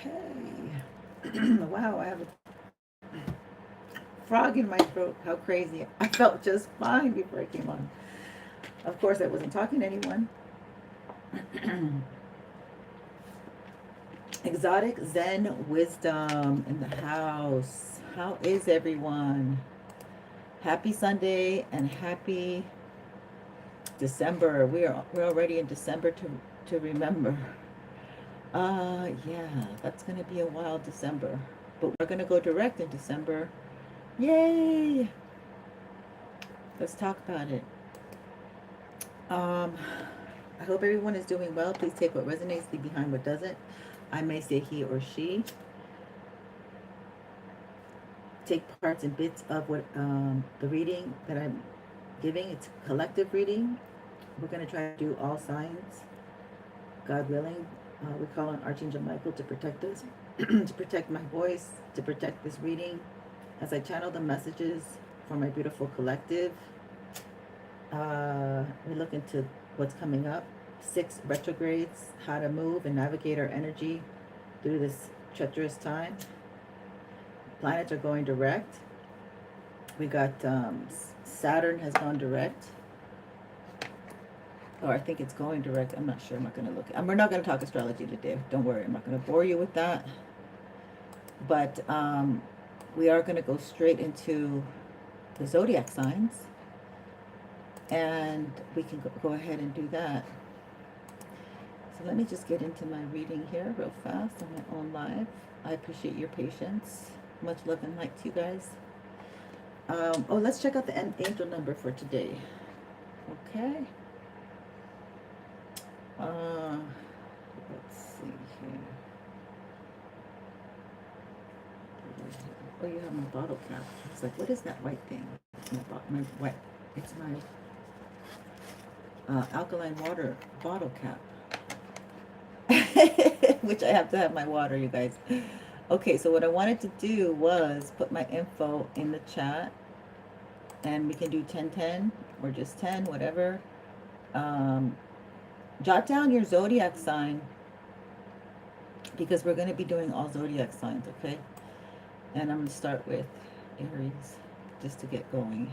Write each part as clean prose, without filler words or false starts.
Okay. Wow, I have a frog in my throat. How crazy. I felt just fine before I came on. Of course, I wasn't talking to anyone. Exotic Zen wisdom in the house. How is everyone? Happy Sunday and happy December. We're already in December to remember. Yeah, that's gonna be a wild December. But we're gonna go direct in December. Yay! Let's talk about it. Um, I hope everyone is doing well. Please take what resonates, leave behind what doesn't. I may say he or she. Take parts and bits of what the reading that I'm giving. It's collective reading. We're going to try to do all signs, God willing. We call on Archangel Michael to protect us, to protect my voice, to protect this reading. As I channel the messages for my beautiful collective, we look into what's coming up. 6 retrogrades, how to move and navigate our energy through this treacherous time. Planets are going direct. We got Saturn has gone direct. Or I think it's going direct. I'm not sure. I'm not going to look. We're not going to talk astrology today. Don't worry. I'm not going to bore you with that. But we are going to go straight into the zodiac signs. And we can go ahead and do that. So let me just get into my reading here real fast on my own live. I appreciate your patience. Much love and light to you guys. Oh, let's check out the angel number for today. Okay. Let's see here. Oh, you have my bottle cap. I was like, what is that white thing? My white. It's my alkaline water bottle cap. Which I have to have my water, you guys. Okay, so what I wanted to do was put my info in the chat, and we can do 10-10 or just 10, whatever. Jot down your zodiac sign, because we're going to be doing all zodiac signs, okay? And I'm going to start with Aries, just to get going.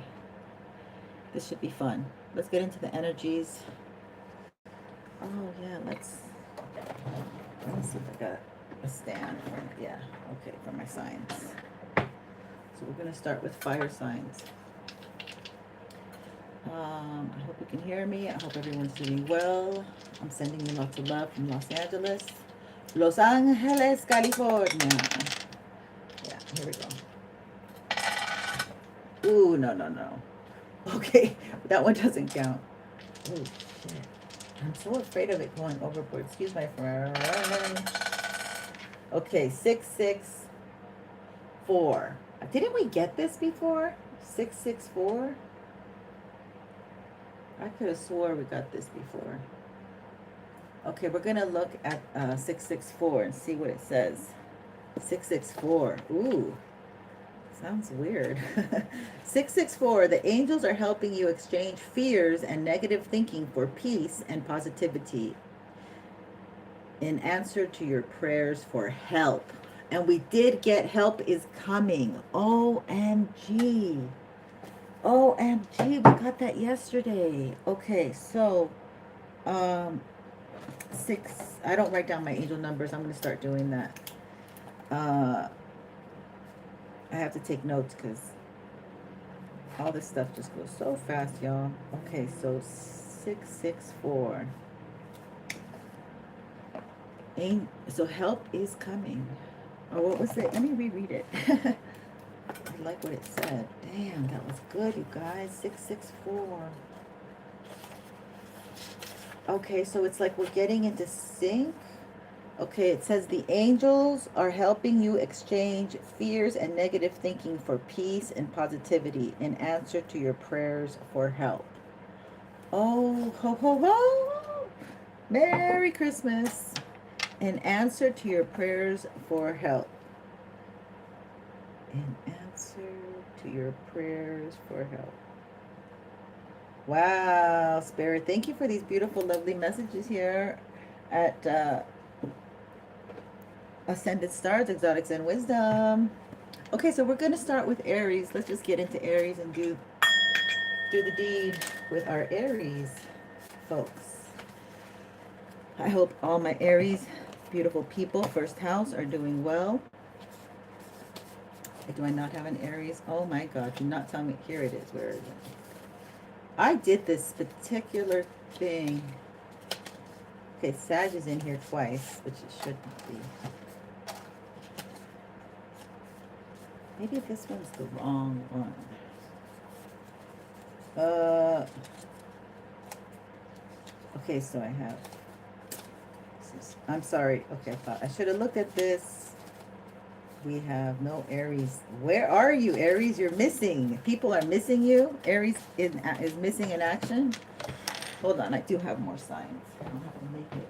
This should be fun. Let's get into the energies. Oh, yeah, let me see if I got a stand for it. Yeah, okay, for my signs. So we're going to start with fire signs. I hope you can hear me. I hope everyone's doing well. I'm sending you lots of love from Los Angeles. Los Angeles, California. Yeah, here we go. Ooh, no. Okay, that one doesn't count. Oh, shit. I'm so afraid of it going overboard. Excuse my friend. Okay, 664. Didn't we get this before? 664? I could have swore we got this before. Okay, we're going to look at 664 and see what it says. 664. Ooh, sounds weird. 664. The angels are helping you exchange fears and negative thinking for peace and positivity in answer to your prayers for help. And we did get help is coming. OMG. OMG, we got that yesterday. Okay, so, 6, I don't write down my angel numbers. I'm going to start doing that. I have to take notes because all this stuff just goes so fast, y'all. Okay, so 664. So help is coming. Or what was it? Let me reread it. I like what it said. Damn, that was good, you guys. 664. Okay, so it's like we're getting into sync. Okay, it says the angels are helping you exchange fears and negative thinking for peace and positivity in answer to your prayers for help. Oh, ho, ho, ho. Merry Christmas. In answer to your prayers for help. In answer to your prayers for help. Wow, Spirit. Thank you for these beautiful, lovely messages here at Ascended stars, exotics, and wisdom. Okay, so we're going to start with Aries. Let's just get into Aries and do the deed with our Aries folks. I hope all my Aries, beautiful people, first house, are doing well. Do I not have an Aries? Oh my God, do not tell me. Here it is. Where is it? I did this particular thing. Okay, Sag is in here twice, which it shouldn't be. Maybe this one's the wrong one. Okay, so I have, I'm sorry. Okay, I should have looked at this. We have no Aries. Where are you, Aries? You're missing. People are missing you. Aries is missing in action. Hold on, I do have more signs. I don't have to make it.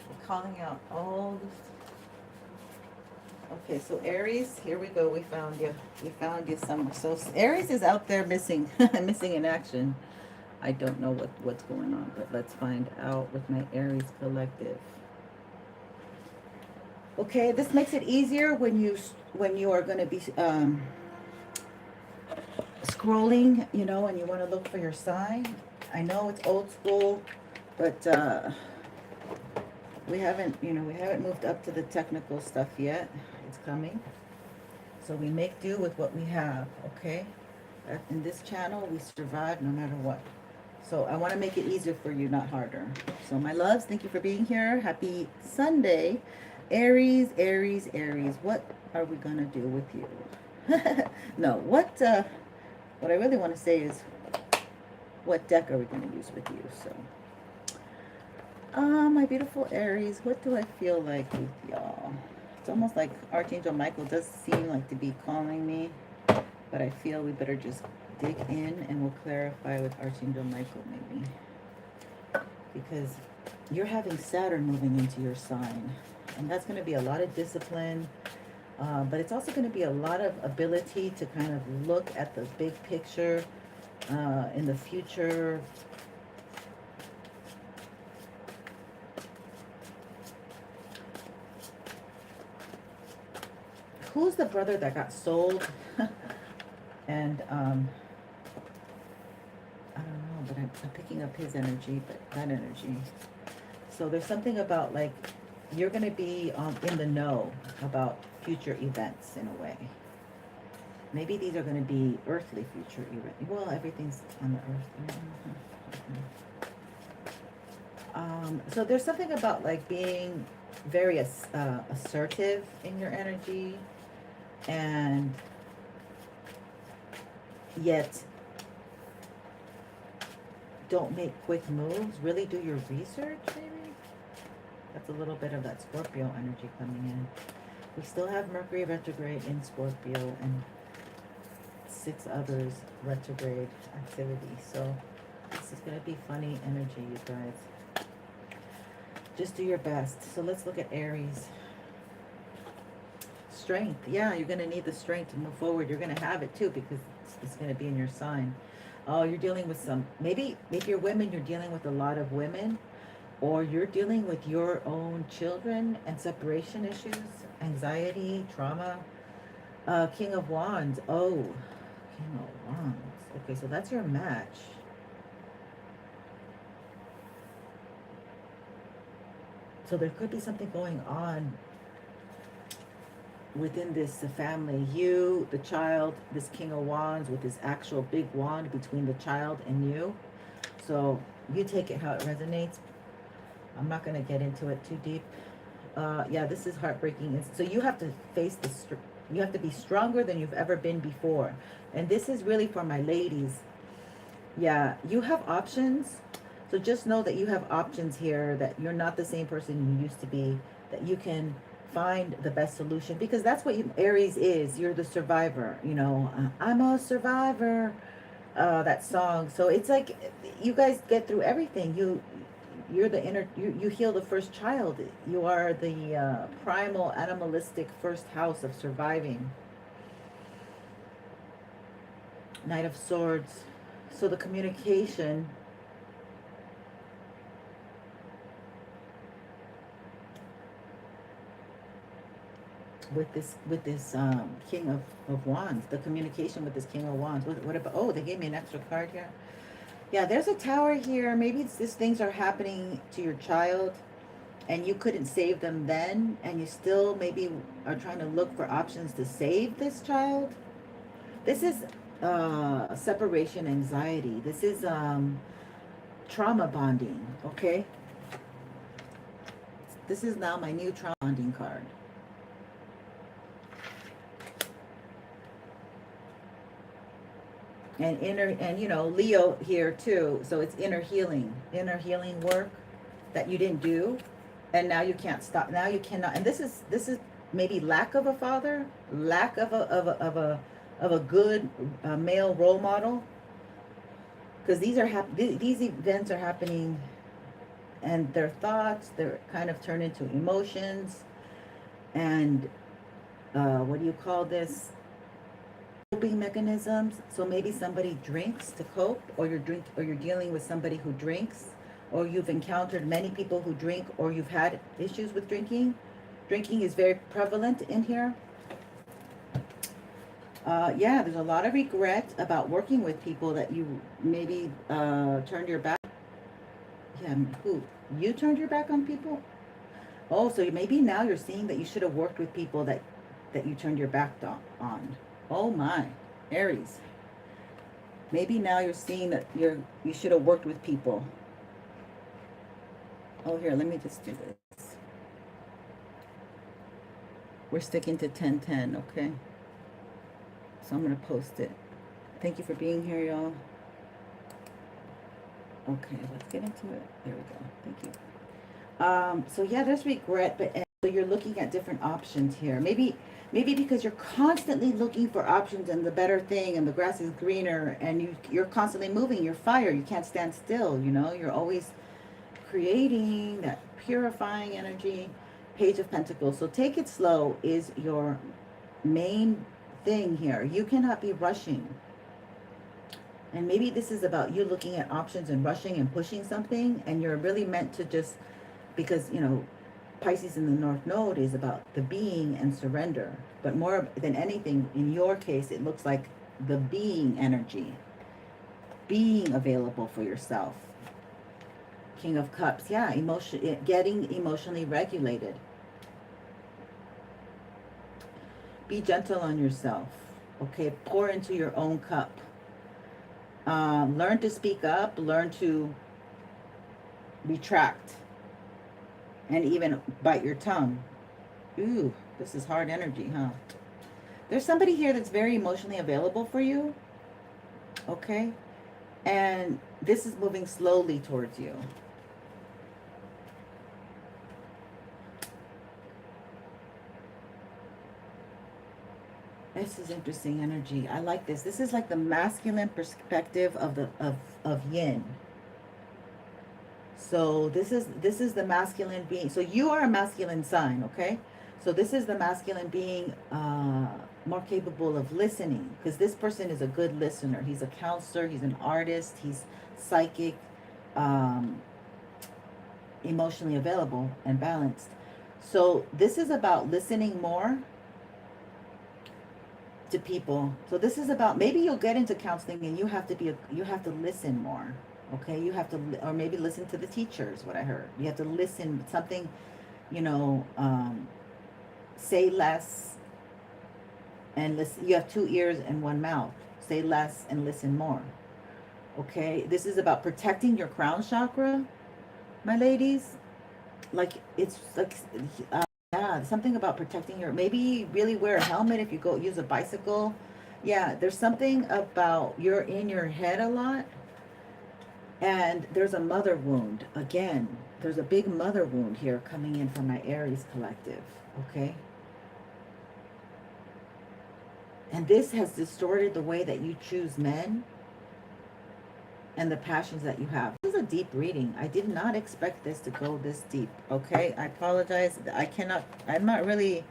I'm calling out all this. Okay, so Aries, here we go. We found you. We found you somewhere. So Aries is out there missing, missing in action. I don't know what's going on, but let's find out with my Aries collective. Okay, this makes it easier when you are going to be scrolling, you know, and you want to look for your sign. I know it's old school, but we haven't moved up to the technical stuff yet. It's coming. So we make do with what we have, okay? In this channel, we survive no matter what. So I want to make it easier for you, not harder. So my loves, thank you for being here. Happy Sunday. Aries, Aries, Aries. What are we going to do with you? No, what I really want to say is, what deck are we going to use with you? So, my beautiful Aries, what do I feel like with y'all? It's almost like Archangel Michael does seem like to be calling me, but I feel we better just dig in and we'll clarify with Archangel Michael maybe. Because you're having Saturn moving into your sign, and that's going to be a lot of discipline, but it's also going to be a lot of ability to kind of look at the big picture in the future. Who's the brother that got sold? And I don't know, but I'm picking up his energy, but that energy. So there's something about, like, you're going to be in the know about future events in a way. Maybe these are going to be earthly future events. Well, everything's on the earth. So there's something about, like, being very assertive in your energy, and yet don't make quick moves. Really do your research, maybe. That's a little bit of that Scorpio energy coming in. We still have Mercury retrograde in Scorpio and 6 others retrograde activity. So this is going to be funny energy, you guys. Just do your best. So let's look at Aries. Strength. Yeah, you're going to need the strength to move forward. You're going to have it too, because it's going to be in your sign. Oh, you're dealing with some, maybe you're women, you're dealing with a lot of women, or you're dealing with your own children and separation issues, anxiety, trauma. King of Wands. Oh, King of Wands. Okay, so that's your match. So there could be something going on within this family. You, the child, this King of Wands with this actual big wand between the child and you. So you take it how it resonates. I'm not going to get into it too deep. Yeah, this is heartbreaking. So you have to face this. You have to be stronger than you've ever been before. And this is really for my ladies. Yeah, you have options. So just know that you have options here, that you're not the same person you used to be, that you can find the best solution, because that's what Aries is. You're the survivor, you know. I'm a survivor, that song. So it's like you guys get through everything. You're the inner, you heal the first child. You are the primal animalistic first house of surviving. Knight of Swords. So the communication, with this King of Wands, the communication with this King of Wands. What about, oh, they gave me an extra card here. Yeah, there's a tower here. Maybe it's these things are happening to your child and you couldn't save them then, and you still maybe are trying to look for options to save this child. This is separation anxiety. This is trauma bonding, okay? This is now my new trauma bonding card. And you know, Leo here too. So it's inner healing work that you didn't do, and now you can't stop. Now you cannot. And this is maybe lack of a father, lack of a good male role model, because these events are happening, and their thoughts, they're kind of turned into emotions, and what do you call this? Coping mechanisms. So maybe somebody drinks to cope, or you're dealing with somebody who drinks, or you've encountered many people who drink, or you've had issues with drinking. Drinking is very prevalent in here. Yeah, there's a lot of regret about working with people that you maybe turned your back. Yeah, who? You turned your back on people? Oh, so maybe now you're seeing that you should have worked with people that you turned your back on. Oh my, Aries. Maybe now you're seeing that you should have worked with people. Oh, here, let me just do this. We're sticking to 10-10, okay? So I'm going to post it. Thank you for being here, y'all. Okay, let's get into it. There we go. Thank you. So yeah, there's regret, but so you're looking at different options here. Maybe because you're constantly looking for options and the better thing, and the grass is greener, and you're constantly moving. You're fire. You can't stand still. You know, you're always creating that purifying energy. Page of Pentacles. So take it slow is your main thing here. You cannot be rushing. And maybe this is about you looking at options and rushing and pushing something, and you're really meant to just, because, you know, Pisces in the North Node is about the being and surrender. But more than anything, in your case, it looks like the being energy. Being available for yourself. King of Cups. Yeah, getting emotionally regulated. Be gentle on yourself. Okay, pour into your own cup. Learn to speak up. Learn to retract. And even bite your tongue. Ooh, this is hard energy, huh? There's somebody here that's very emotionally available for you. Okay? And this is moving slowly towards you. This is interesting energy. I like this. This is like the masculine perspective of yin. So this is the masculine being. So you are a masculine sign, okay? So this is the masculine being more capable of listening, because this person is a good listener. He's a counselor. He's an artist. He's psychic, emotionally available and balanced. So this is about listening more to people. So this is about, maybe you'll get into counseling and you have to listen more. Okay, you have to, or maybe listen to the teachers, what I heard. You have to listen, something, you know, say less and listen. You have 2 ears and 1 mouth. Say less and listen more. Okay, this is about protecting your crown chakra, my ladies. Like, it's like, yeah, something about protecting your, maybe really wear a helmet if you go use a bicycle. Yeah, there's something about you're in your head a lot. And there's a mother wound. Again, there's a big mother wound here coming in from my Aries collective. Okay. And this has distorted the way that you choose men and the passions that you have. This is a deep reading. I did not expect this to go this deep. Okay. I apologize. I'm not really,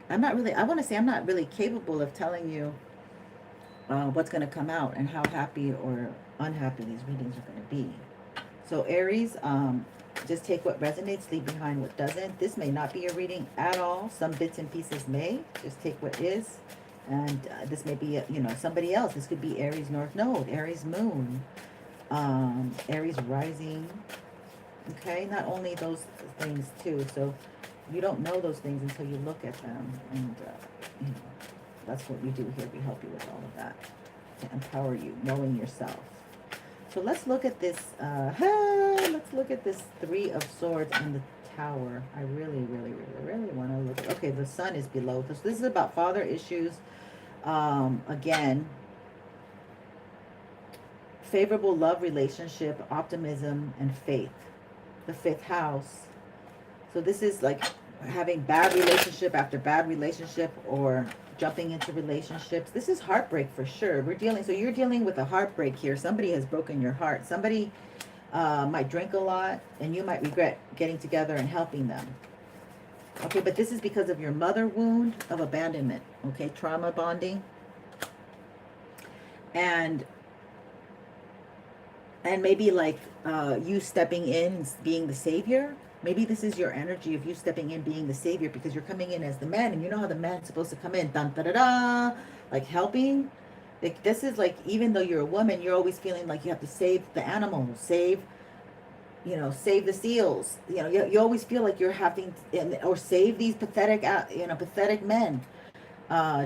I want to say I'm not really capable of telling you what's going to come out and how happy or unhappy these readings are going to be. So Aries, just take what resonates, leave behind what doesn't. This may not be a reading at all. Some bits and pieces may. Just take what is. And this may be, you know, somebody else. This could be Aries North Node, Aries Moon, Aries Rising. Okay, not only those things too. So you don't know those things until you look at them. And, you know, that's what we do here. We help you with all of that to empower you, knowing yourself. So let's look at this. Let's look at this Three of Swords and the Tower. I really want to look at. Okay, the Sun is below this. This is about father issues. Again, favorable love relationship, optimism, and faith. The 5th house. So this is like having bad relationship after bad relationship, or jumping into relationships. This is heartbreak for sure. So you're dealing with a heartbreak here. Somebody has broken your heart. Somebody might drink a lot, and you might regret getting together and helping them. Okay, but this is because of your mother wound of abandonment. Okay, trauma bonding. And maybe like you stepping in, being the savior. Maybe this is your energy of you stepping in, being the savior, because you're coming in as the man, and you know how the man's supposed to come in, dun, da, da, da, like helping. Like this is like, even though you're a woman, you're always feeling like you have to save the animals, save the seals. You know, you always feel like you're having, or save these pathetic, pathetic men,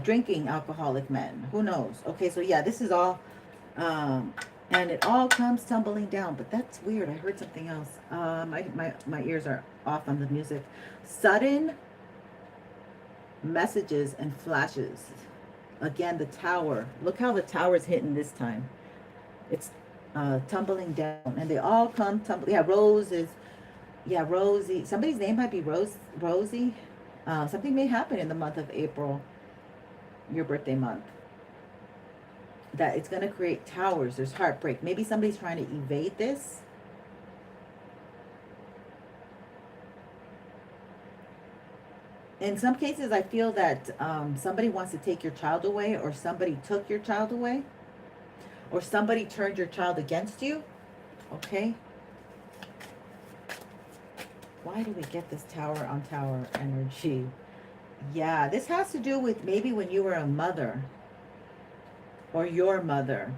drinking alcoholic men. Who knows? Okay, so yeah, this is all. And it all comes tumbling down. But that's weird. I heard something else. My ears are off on the music. Sudden messages and flashes. Again, the Tower. Look how the Tower's hitting this time. It's tumbling down. And they all come tumbling. Yeah, roses. Yeah, Rosie. Somebody's name might be Rosie. Something may happen in the month of April. Your birthday month. That it's going to create towers. There's heartbreak. Maybe somebody's trying to evade this. In some cases, I feel that somebody wants to take your child away, or somebody took your child away, or somebody turned your child against you. Okay. Why do we get this tower on tower energy? Yeah, this has to do with maybe when you were a mother, or your mother.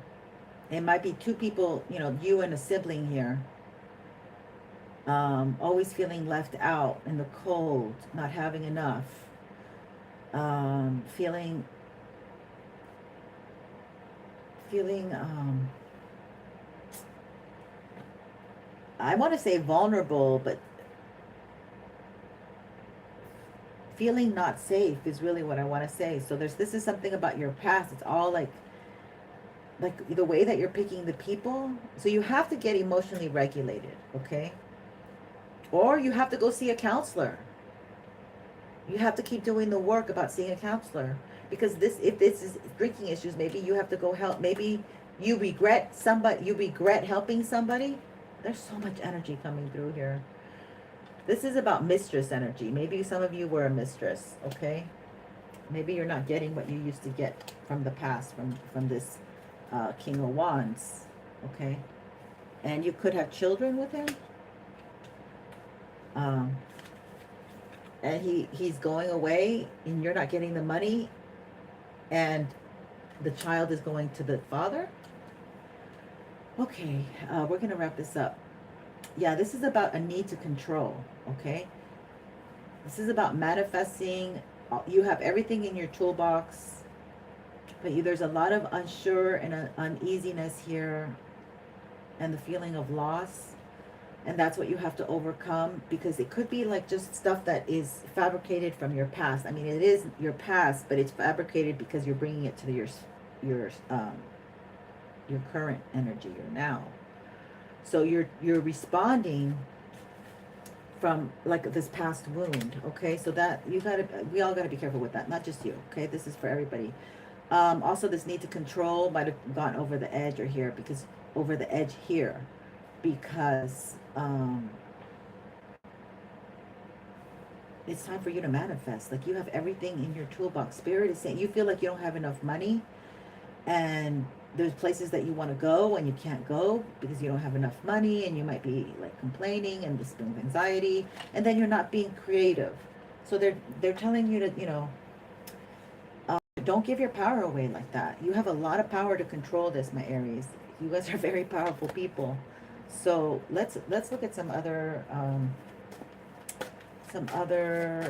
It might be two people, you and a sibling here. Always feeling left out in the cold, not having enough. Feeling I want to say vulnerable, but feeling not safe is really what I want to say. So this is something about your past. It's all like the way that you're picking the people. So you have to get emotionally regulated, okay? Or you have to go see a counselor. You have to keep doing the work about seeing a counselor. Because if this is drinking issues, maybe you have to go help. Maybe you regret helping somebody. There's so much energy coming through here. This is about mistress energy. Maybe some of you were a mistress, okay? Maybe you're not getting what you used to get from the past, from this King of Wands, okay? And you could have children with him. And he's going away, and you're not getting the money, and the child is going to the father. Okay, we're going to wrap this up. Yeah, this is about a need to control, okay? This is about manifesting. You have everything in your toolbox, but there's a lot of unsure and uneasiness here, and the feeling of loss. And that's what you have to overcome, because it could be like just stuff that is fabricated from your past. I mean, it is your past, but it's fabricated because you're bringing it to your current energy, your now. So you're responding from like this past wound, okay? So that we all gotta be careful with that, not just you, okay? This is for everybody. Also, this need to control might have gone over the edge here, because it's time for you to manifest. Like, you have everything in your toolbox. Spirit is saying you feel like you don't have enough money, and there's places that you want to go and you can't go because you don't have enough money, and you might be like complaining and displaying anxiety, and then you're not being creative. So they're telling you to, you know, don't give your power away like that. You have a lot of power to control this, my Aries. You guys are very powerful people. So let's look at some other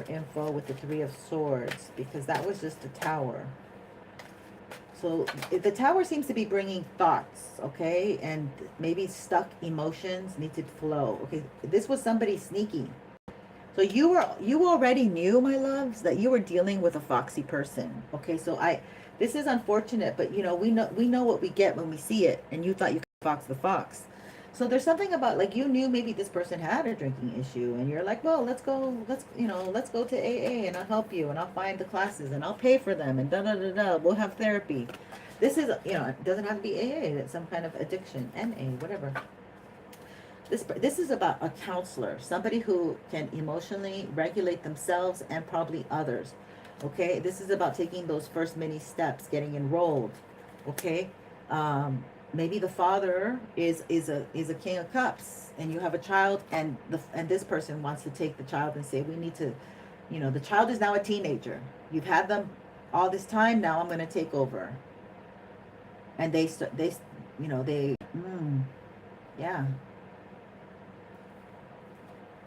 info with the Three of Swords, because that was just a Tower. So the Tower seems to be bringing thoughts, okay, and maybe stuck emotions need to flow. Okay, this was somebody sneaky. So you already knew, my loves, that you were dealing with a foxy person. Okay, so this is unfortunate, but you know, we know what we get when we see it, and you thought you could fox the fox. So there's something about, like, you knew maybe this person had a drinking issue, and you're like, well, let's go to AA, and I'll help you, and I'll find the classes, and I'll pay for them, and we'll have therapy. This is, you know, it doesn't have to be AA, it's some kind of addiction, NA, whatever. This is about a counselor, somebody who can emotionally regulate themselves and probably others. Okay, this is about taking those first many steps, getting enrolled. Okay, maybe the father is a King of Cups, and you have a child, and this person wants to take the child and say, we need to, you know, the child is now a teenager. You've had them all this time. Now I'm going to take over. And yeah.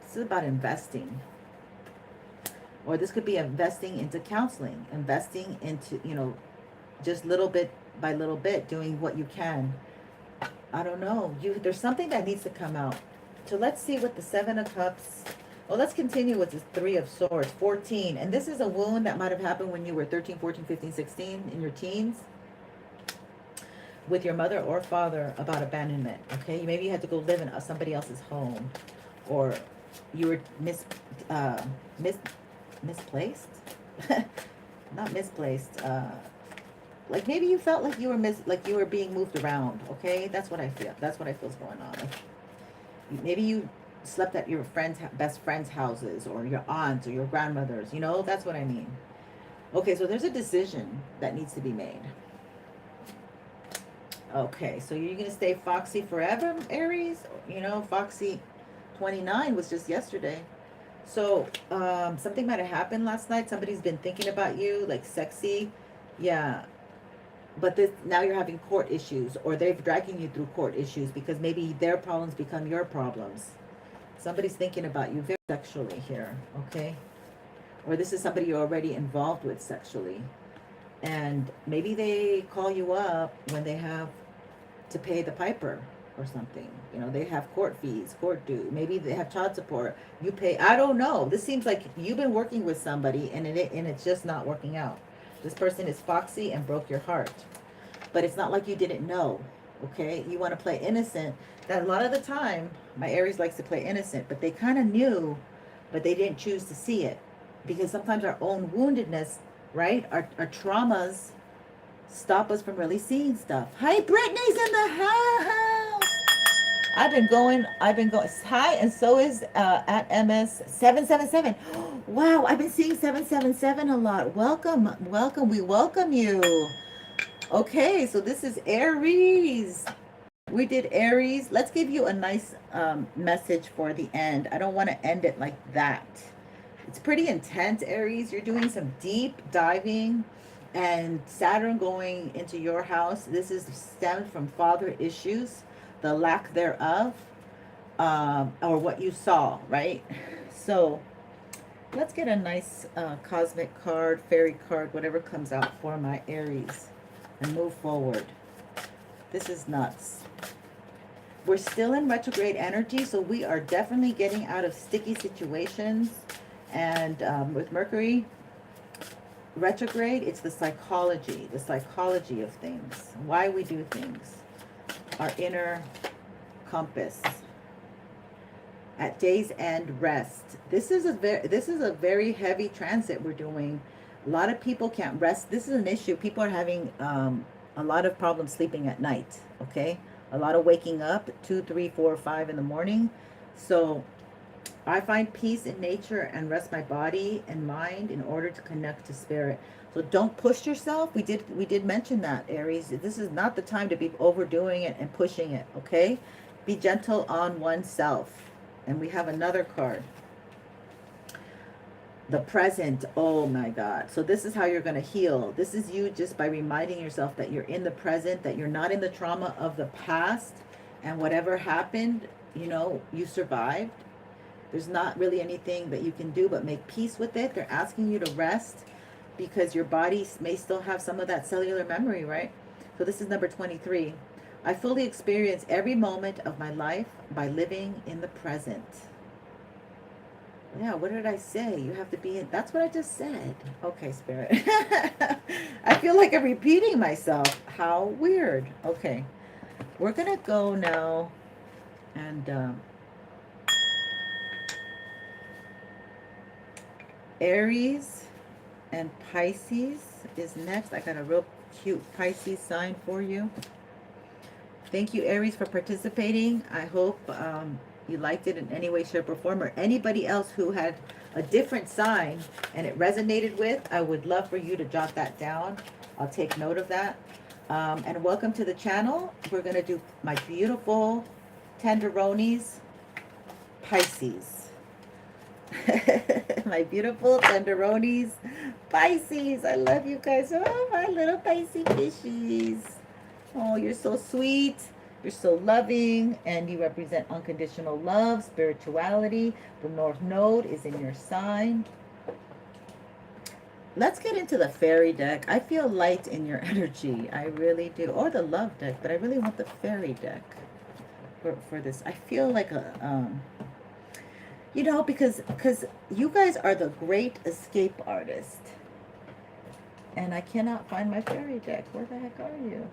This is about investing. Or this could be investing into counseling, investing into, you know, just little bit by little bit, doing what you can. I don't know. There's something that needs to come out. So let's see what the Seven of Cups. Well, let's continue with the Three of Swords, 14. And this is a wound that might have happened when you were 13, 14, 15, 16, in your teens, with your mother or father, about abandonment. Okay, maybe you had to go live in somebody else's home, or you were misplaced. Not misplaced. Like maybe you felt like you were being moved around. Okay, that's what I feel. That's what I feel is going on. Like, maybe you slept at your best friends' houses, or your aunts, or your grandmothers. You know, that's what I mean. Okay, so there's a decision that needs to be made. Okay, so you're gonna stay foxy forever, Aries? You know, foxy 29 was just yesterday. So something might have happened last night. Somebody's been thinking about you, like sexy. Yeah. But now you're having court issues, or they're dragging you through court issues because maybe their problems become your problems. Somebody's thinking about you very sexually here, okay? Or this is somebody you're already involved with sexually. And maybe they call you up when they have to pay the piper or something. You know, they have court fees, court due. Maybe they have child support. You pay. I don't know. This seems like you've been working with somebody, and it's just not working out. This person is foxy and broke your heart. But it's not like you didn't know, okay? You want to play innocent. That a lot of the time, my Aries likes to play innocent, but they kind of knew, but they didn't choose to see it. Because sometimes our own woundedness, right? Our traumas stop us from really seeing stuff. Hi, Brittany's in the house. I've been going. Hi, and so is at MS777. Wow, I've been seeing 777 a lot. Welcome. We welcome you. Okay, so this is Aries. We did Aries. Let's give you a nice message for the end. I don't want to end it like that. It's pretty intense, Aries. You're doing some deep diving, and Saturn going into your house. This is stemmed from father issues, the lack thereof, or what you saw, right? So let's get a nice cosmic card, fairy card, whatever comes out for my Aries, and move forward. This is nuts. We're still in retrograde energy, so we are definitely getting out of sticky situations. And with Mercury retrograde, it's the psychology of things, why we do things, our inner compass. At day's end, rest. This is a very heavy transit we're doing. A lot of people can't rest. This is an issue. People are having a lot of problems sleeping at night. Okay, a lot of waking up 2, 3, 4, 5 in the morning. So I find peace in nature and rest my body and mind in order to connect to spirit. So don't push yourself. We did mention that, Aries. This is not the time to be overdoing it and pushing it, okay? Be gentle on oneself. And we have another card. The present. Oh my God. So this is how you're going to heal. This is you just by reminding yourself that you're in the present, that you're not in the trauma of the past, and whatever happened, you know, you survived. There's not really anything that you can do but make peace with it. They're asking you to rest because your body may still have some of that cellular memory, right? So this is number 23. I fully experience every moment of my life by living in the present. Yeah, what did I say? You have to be in. That's what I just said. Okay, Spirit. I feel like I'm repeating myself. How weird. Okay. We're going to go now and Aries and Pisces is next. I got a real cute Pisces sign for you. Thank you, Aries, for participating. I hope you liked it in any way, shape, or form, or anybody else who had a different sign and it resonated with. I would love for you to jot that down. I'll take note of that. And welcome to the channel. We're going to do my beautiful tenderonis, Pisces. My beautiful tenderonis, Pisces. I love you guys. Oh, my little Pisces fishies. Oh, you're so sweet. You're so loving, and you represent unconditional love, spirituality. The North Node is in your sign. Let's get into the fairy deck. I feel light in your energy. I really do. Or the love deck, but I really want the fairy deck for this. I feel like a, you know, because you guys are the great escape artist. And I cannot find my fairy deck. Where the heck are you?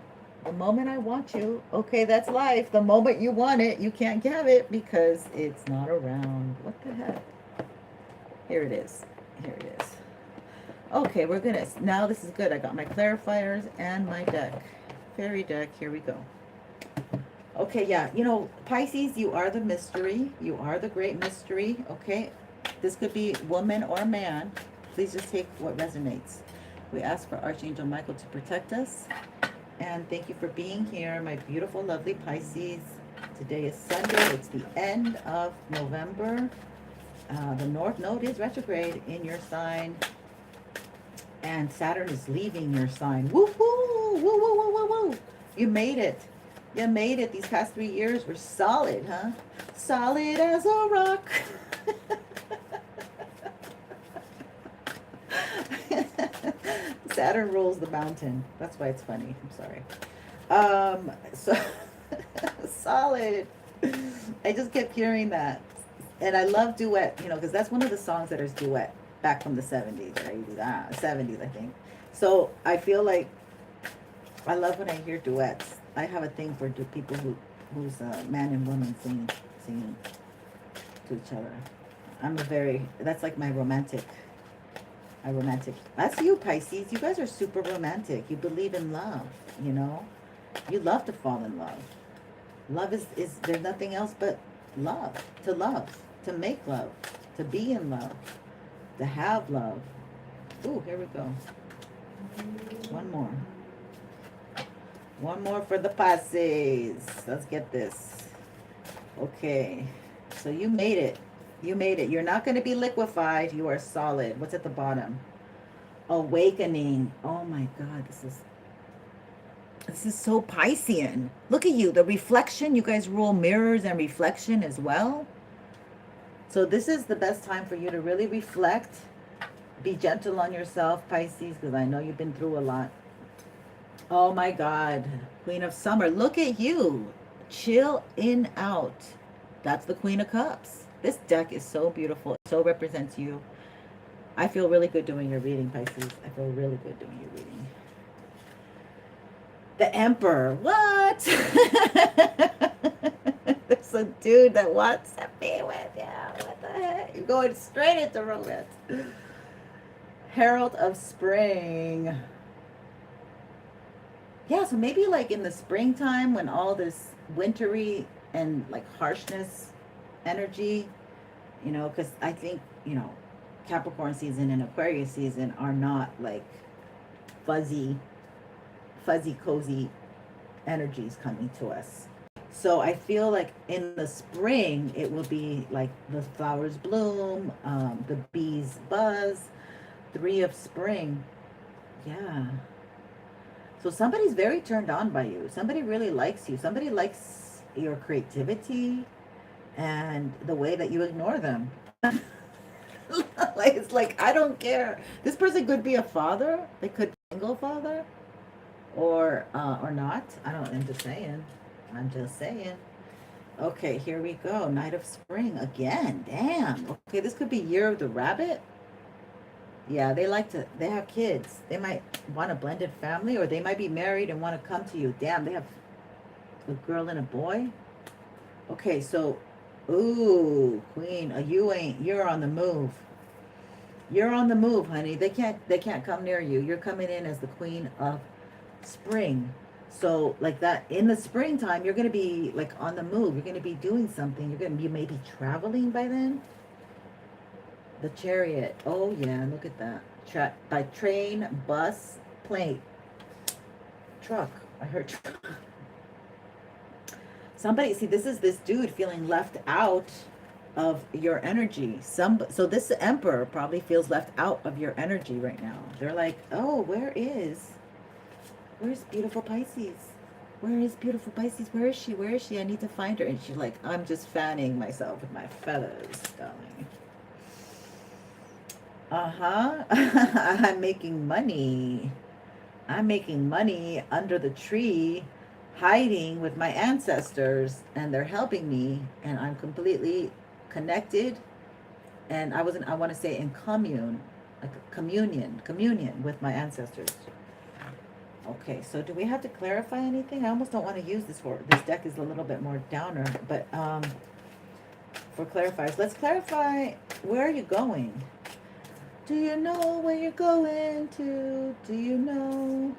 The moment I want you, okay, that's life. The moment you want it, you can't have it because it's not around. What the heck? Here it is. Here it is. Okay, we're gonna, now this is good. I got my clarifiers and my deck. Fairy deck, here we go. Okay, yeah, you know, Pisces, you are the mystery. You are the great mystery, okay? This could be woman or man. Please just take what resonates. We ask for Archangel Michael to protect us. And thank you for being here, my beautiful, lovely Pisces. Today is Sunday. It's the end of November. The North Node is retrograde in your sign. And Saturn is leaving your sign. Woo-hoo! Woo-woo-woo-woo-woo! You made it. You made it. These past 3 years were solid, huh? Solid as a rock. Saturn rules the mountain. That's why it's funny. I'm sorry. So solid. I just kept hearing that. And I love duet, you know, because that's one of the songs that is duet back from the 70s, right? 70s, I think. So I feel like I love when I hear duets. I have a thing for people who's man and woman singing to each other. That's like my romantic. That's you, Pisces. You guys are super romantic. You believe in love, you know. You love to fall in love. Love is there's nothing else but love. To make love, to be in love, to have love. Ooh, here we go. One more for the Pisces. Let's get this. Okay. So you made it. You made it. You're not going to be liquefied. You are solid. What's at the bottom? Awakening. Oh my God. This is so Piscean. Look at you. The reflection. You guys rule mirrors and reflection as well. So this is the best time for you to really reflect. Be gentle on yourself, Pisces, because I know you've been through a lot. Oh my God. Queen of Summer. Look at you. Chill in out. That's the Queen of Cups. This deck is so beautiful. It so represents you. I feel really good doing your reading, Pisces. I feel really good doing your reading. The Emperor. What? There's a dude that wants to be with you. What the heck? You're going straight into romance. Herald of Spring. Yeah, so maybe like in the springtime when all this wintry and like harshness energy, you know, because I think, you know, Capricorn season and Aquarius season are not like fuzzy, cozy energies coming to us. So I feel like in the spring, it will be like the flowers bloom, the bees buzz, 3 of spring. Yeah. So somebody's very turned on by you. Somebody really likes you. Somebody likes your creativity and the way that you ignore them. Like, it's like, I don't care. This person could be a father. They could be a single father or not. I'm just saying. I'm just saying. Okay, here we go. Night of spring again. Damn. Okay, this could be year of the rabbit. Yeah, they have kids. They might want a blended family, or they might be married and want to come to you. Damn, they have a girl and a boy. Okay, so, ooh, queen, you're on the move. You're on the move, honey. They can't come near you. You're coming in as the queen of spring. So like that, in the springtime, you're going to be like on the move. You're going to be doing something. You're going to be maybe traveling by then. The Chariot. Oh yeah, look at that. By train, bus, plane, truck. I heard truck. Somebody, see, this is this dude feeling left out of your energy. So this emperor probably feels left out of your energy right now. They're like, oh, where's beautiful Pisces? Where is beautiful Pisces? Where is she? Where is she? I need to find her. And she's like, I'm just fanning myself with my feathers, darling. I'm making money. I'm making money under the tree, hiding with my ancestors, and they're helping me, and I'm completely connected. And I want to say in communion with my ancestors. Okay, so do we have to clarify anything? I almost don't want to use this deck is a little bit more downer, but for clarifiers, let's clarify, where are you going? Do you know where you're going to? Do you know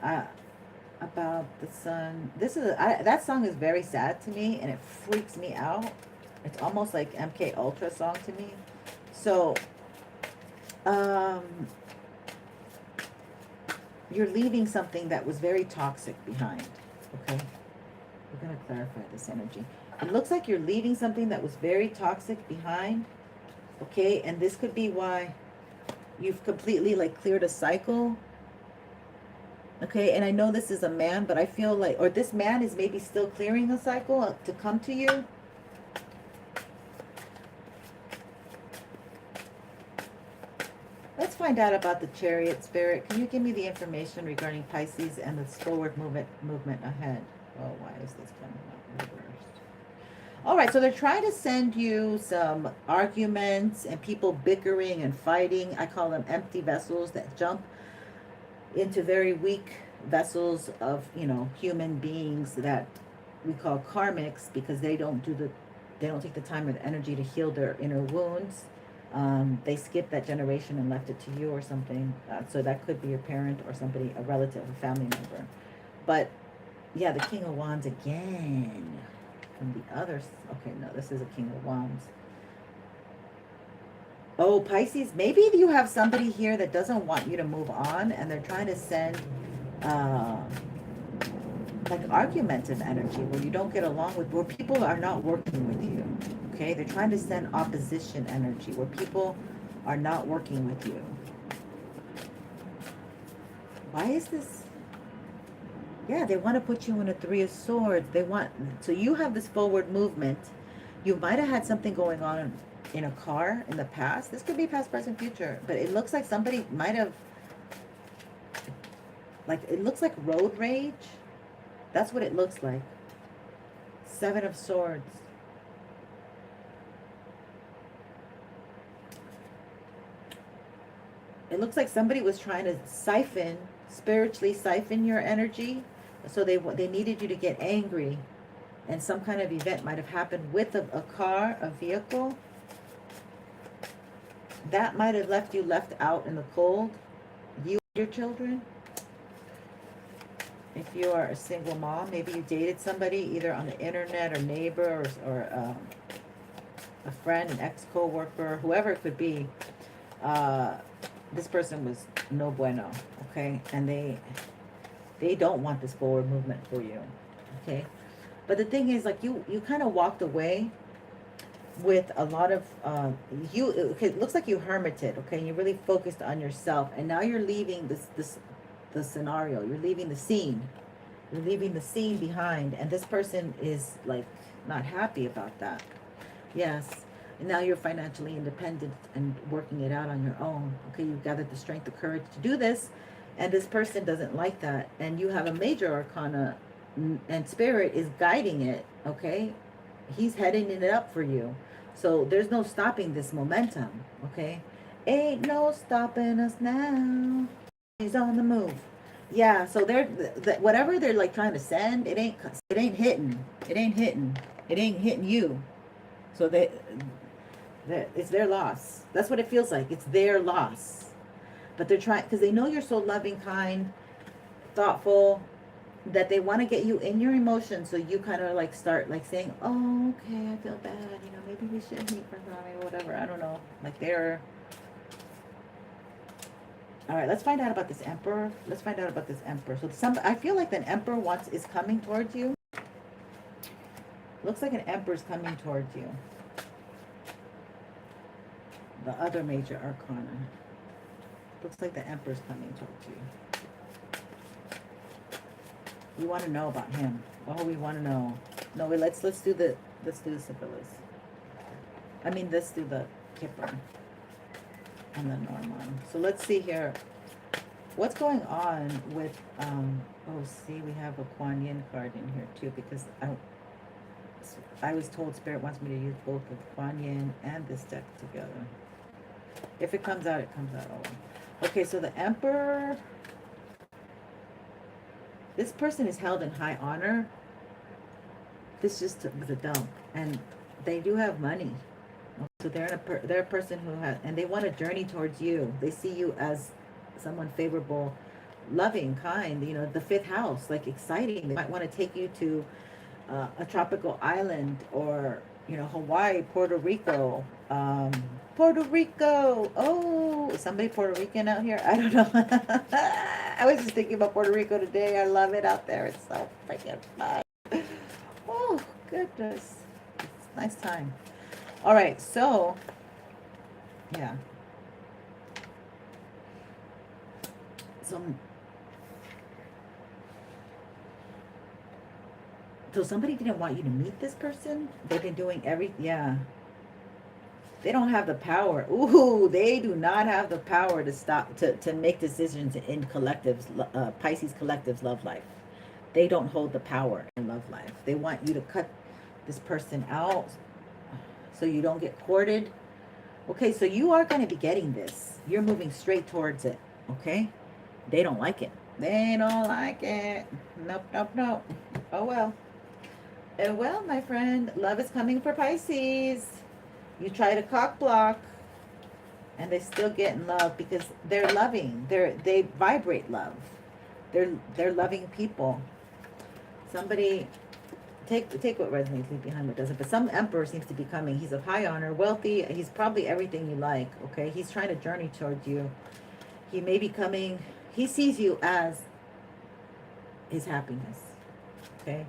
about the sun? That song is very sad to me, and it freaks me out. It's almost like MK Ultra song to me. So, you're leaving something that was very toxic behind. Okay, we're gonna clarify this energy. It looks like you're leaving something that was very toxic behind. Okay, and this could be why you've completely like cleared a cycle. Okay, and I know this is a man, but I feel like, or this man is maybe still clearing a cycle to come to you. Let's find out about the Chariot, Spirit. Can you give me the information regarding Pisces and the forward movement ahead? Oh, why is this coming up reversed? All right, so they're trying to send you some arguments and people bickering and fighting. I call them empty vessels that jump into very weak vessels of, human beings that we call karmics, because they don't take the time or the energy to heal their inner wounds. They skipped that generation and left it to you or something. So that could be your parent or somebody, a relative, a family member. But yeah, the King of Wands again. From the others. Okay, no, this is a King of Wands. Oh, Pisces, maybe you have somebody here that doesn't want you to move on, and they're trying to send like argumentative energy where you don't get along with, where people are not working with you. Okay, they're trying to send opposition energy where people are not working with you. Why is this? Yeah, they want to put you in a 3 of Swords. So you have this forward movement. You might have had something going on in a car in the past. This could be past, present, future. But it looks like somebody might have, it looks like road rage. That's what it looks like. 7 of Swords. It looks like somebody was trying to spiritually siphon your energy. So they needed you to get angry, and some kind of event might have happened with a car, a vehicle. That might have left you left out in the cold, you and your children. If you are a single mom, maybe you dated somebody either on the internet or neighbor or a friend, an ex-co-worker, whoever it could be. this person was no bueno, okay? And they don't want this forward movement for you, okay? But the thing is, like, you kind of walked away with a lot of, okay, it looks like you hermited, okay? You really focused on yourself, and now you're leaving the scenario. You're leaving the scene. You're leaving the scene behind, and this person is, like, not happy about that. Yes. And now you're financially independent and working it out on your own. Okay, you've gathered the strength, the courage to do this, and this person doesn't like that. And you have a major arcana, and spirit is guiding it, okay? He's heading it up for you. So there's no stopping this momentum, okay? Ain't no stopping us now. He's on the move. Yeah, so they're whatever they're like trying to send, it ain't hitting. It ain't hitting you. So it's their loss. That's what it feels like. It's their loss. But they're trying, because they know you're so loving, kind, thoughtful, that they want to get you in your emotions, so you kind of like start like saying, oh, okay, I feel bad, you know, maybe we shouldn't meet for Friday or whatever. I don't know. Like, they're... All right, let's find out about this Emperor. Let's find out about this Emperor. So I feel like an Emperor is coming towards you. Looks like an Emperor is coming towards you. The other major arcana. Looks like the Emperor is coming towards you. We want to know about him. Oh, we want to know. No, wait, let's do the Syphilis. I mean, let's do the Kipper and the Norman. So let's see here. What's going on with oh, see, we have a Kuan Yin card in here too, because I was told Spirit wants me to use both the Kuan Yin and this deck together. If it comes out, it comes out. Oh. Okay, so the Emperor. This person is held in high honor. This just was a dump, and they do have money. So they're a person who has, and they want to journey towards you. They see you as someone favorable, loving, kind. You know, the fifth house, like exciting. They might want to take you to a tropical island, or you know, Hawaii, Puerto Rico. Puerto Rico. Oh, is somebody Puerto Rican out here? I don't know. I was just thinking about Puerto Rico today. I love it out there. It's so freaking fun. Oh, goodness. It's a nice time. All right, so, yeah. So somebody didn't want you to meet this person? They've been doing yeah. They don't have the power. Ooh, they do not have the power to stop, to make decisions in collectives, Pisces collectives love life. They don't hold the power in love life. They want you to cut this person out so you don't get courted. Okay, so you are going to be getting this. You're moving straight towards it, okay? They don't like it. They don't like it. Nope, nope, nope. Oh, well. Oh, well, my friend, love is coming for Pisces. You try to cock block, and they still get in love because they're loving. They vibrate love. They're loving people. Somebody take what resonates, leave behind what doesn't. But some Emperor seems to be coming. He's of high honor, wealthy. He's probably everything you like. Okay, he's trying to journey towards you. He may be coming. He sees you as his happiness. Okay,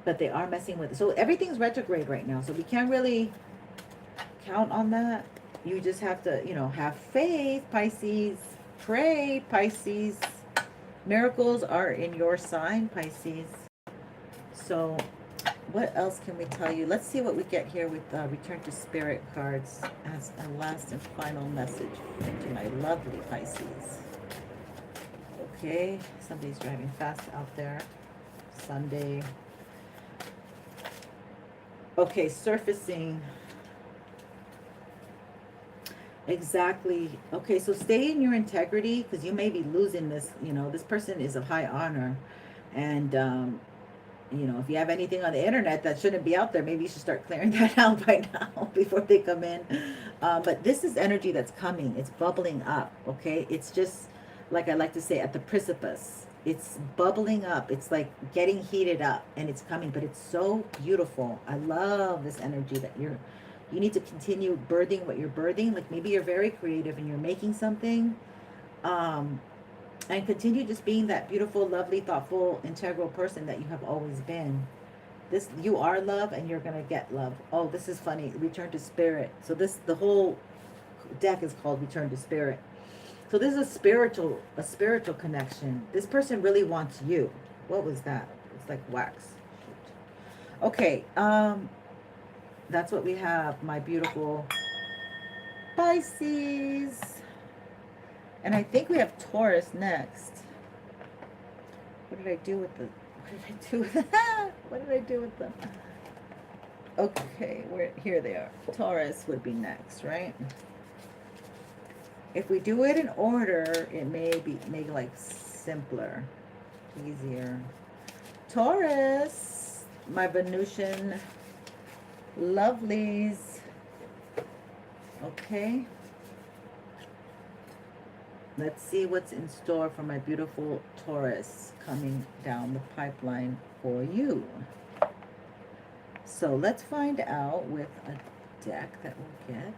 but they are messing with it. So everything's retrograde right now. So we can't really count on that. You just have to, you know, have faith, Pisces. Pray, Pisces. Miracles are in your sign, Pisces. So what else can we tell you? Let's see what we get here with Return to Spirit cards as a last and final message to my lovely Pisces. Okay, somebody's driving fast out there. Sunday. Okay, surfacing. Exactly. Okay, so stay in your integrity, because you may be losing this. You know, this person is of high honor. And, you know, if you have anything on the internet that shouldn't be out there, maybe you should start clearing that out by now before they come in. But this is energy that's coming. It's bubbling up, okay? It's just, like I like to say, at the precipice. It's bubbling up. It's like getting heated up, and it's coming. But it's so beautiful. I love this energy that You need to continue birthing what you're birthing. Like maybe you're very creative and you're making something. And continue just being that beautiful, lovely, thoughtful, integral person that you have always been. This, you are love and you're going to get love. Oh, this is funny. Return to spirit. So this, the whole deck is called Return to Spirit. So this is a spiritual connection. This person really wants you. What was that? It's like wax. Okay. That's what we have, my beautiful Pisces. And I think we have Taurus next. What did I do with the... What did I do with them? Okay, here they are. Taurus would be next, right? If we do it in order, it may be make like simpler, easier. Taurus, my Venusian lovelies. Okay. Let's see what's in store for my beautiful Taurus coming down the pipeline for you. So let's find out with a deck that we'll get.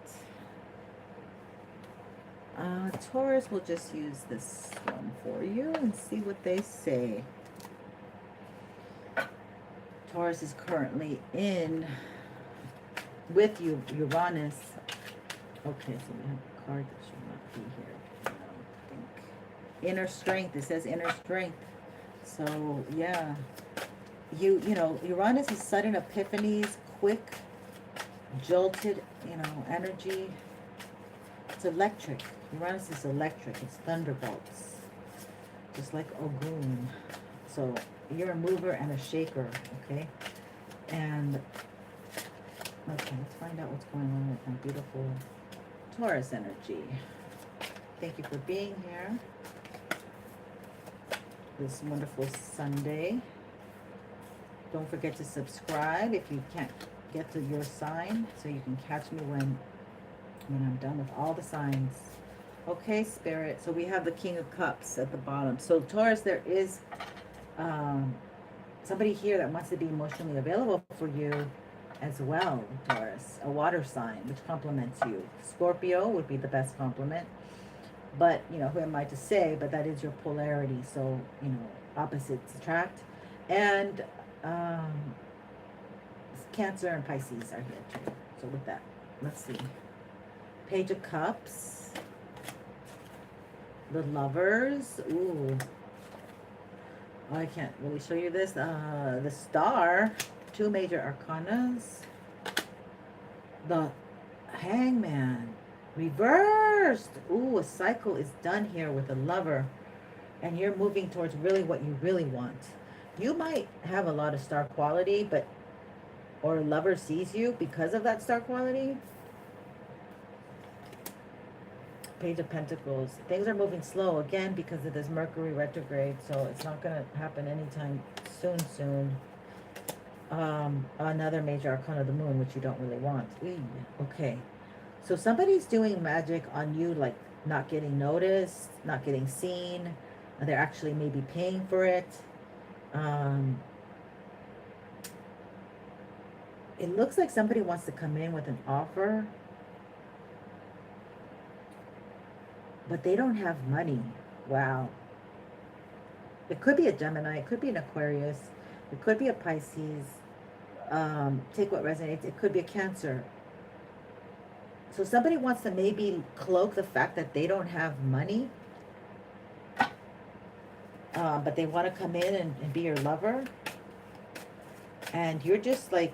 Taurus, we'll just use this one for you and see what they say. Taurus is currently in with you, Uranus. Okay, so we have a card that should not be here. I don't think. Inner strength. It says inner strength. So yeah, you know, Uranus is sudden epiphanies, quick, jolted, energy. It's electric. Uranus is electric. It's thunderbolts, just like Ogun. So you're a mover and a shaker, okay? And okay, let's find out what's going on with my beautiful Taurus energy. Thank you for being here this wonderful Sunday. Don't forget to subscribe if you can't get to your sign, so you can catch me when I'm done with all the signs. Okay, Spirit. So we have the King of Cups at the bottom. So Taurus, there is somebody here that wants to be emotionally available for you as well, Taurus. A water sign, which complements you. Scorpio would be the best complement. But, who am I to say? But that is your polarity. So, opposites attract. And Cancer and Pisces are here too. So with that, let's see. Page of Cups. The Lovers. Ooh. Oh, I can't really show you this. The Star. Two major arcanas. The Hangman. Reversed. Ooh, a cycle is done here with a Lover. And you're moving towards really what you really want. You might have a lot of star quality, or a Lover sees you because of that star quality. Page of Pentacles. Things are moving slow again because of this Mercury retrograde, so it's not going to happen anytime soon. Another major arcana of the Moon, which you don't really want. Okay. So somebody's doing magic on you, like not getting noticed, not getting seen. They're actually maybe paying for it. It looks like somebody wants to come in with an offer, but they don't have money. Wow. It could be a Gemini. It could be an Aquarius. It could be a Pisces. Take what resonates. It could be a Cancer. So somebody wants to maybe cloak the fact that they don't have money, but they want to come in and be your lover. And you're just like,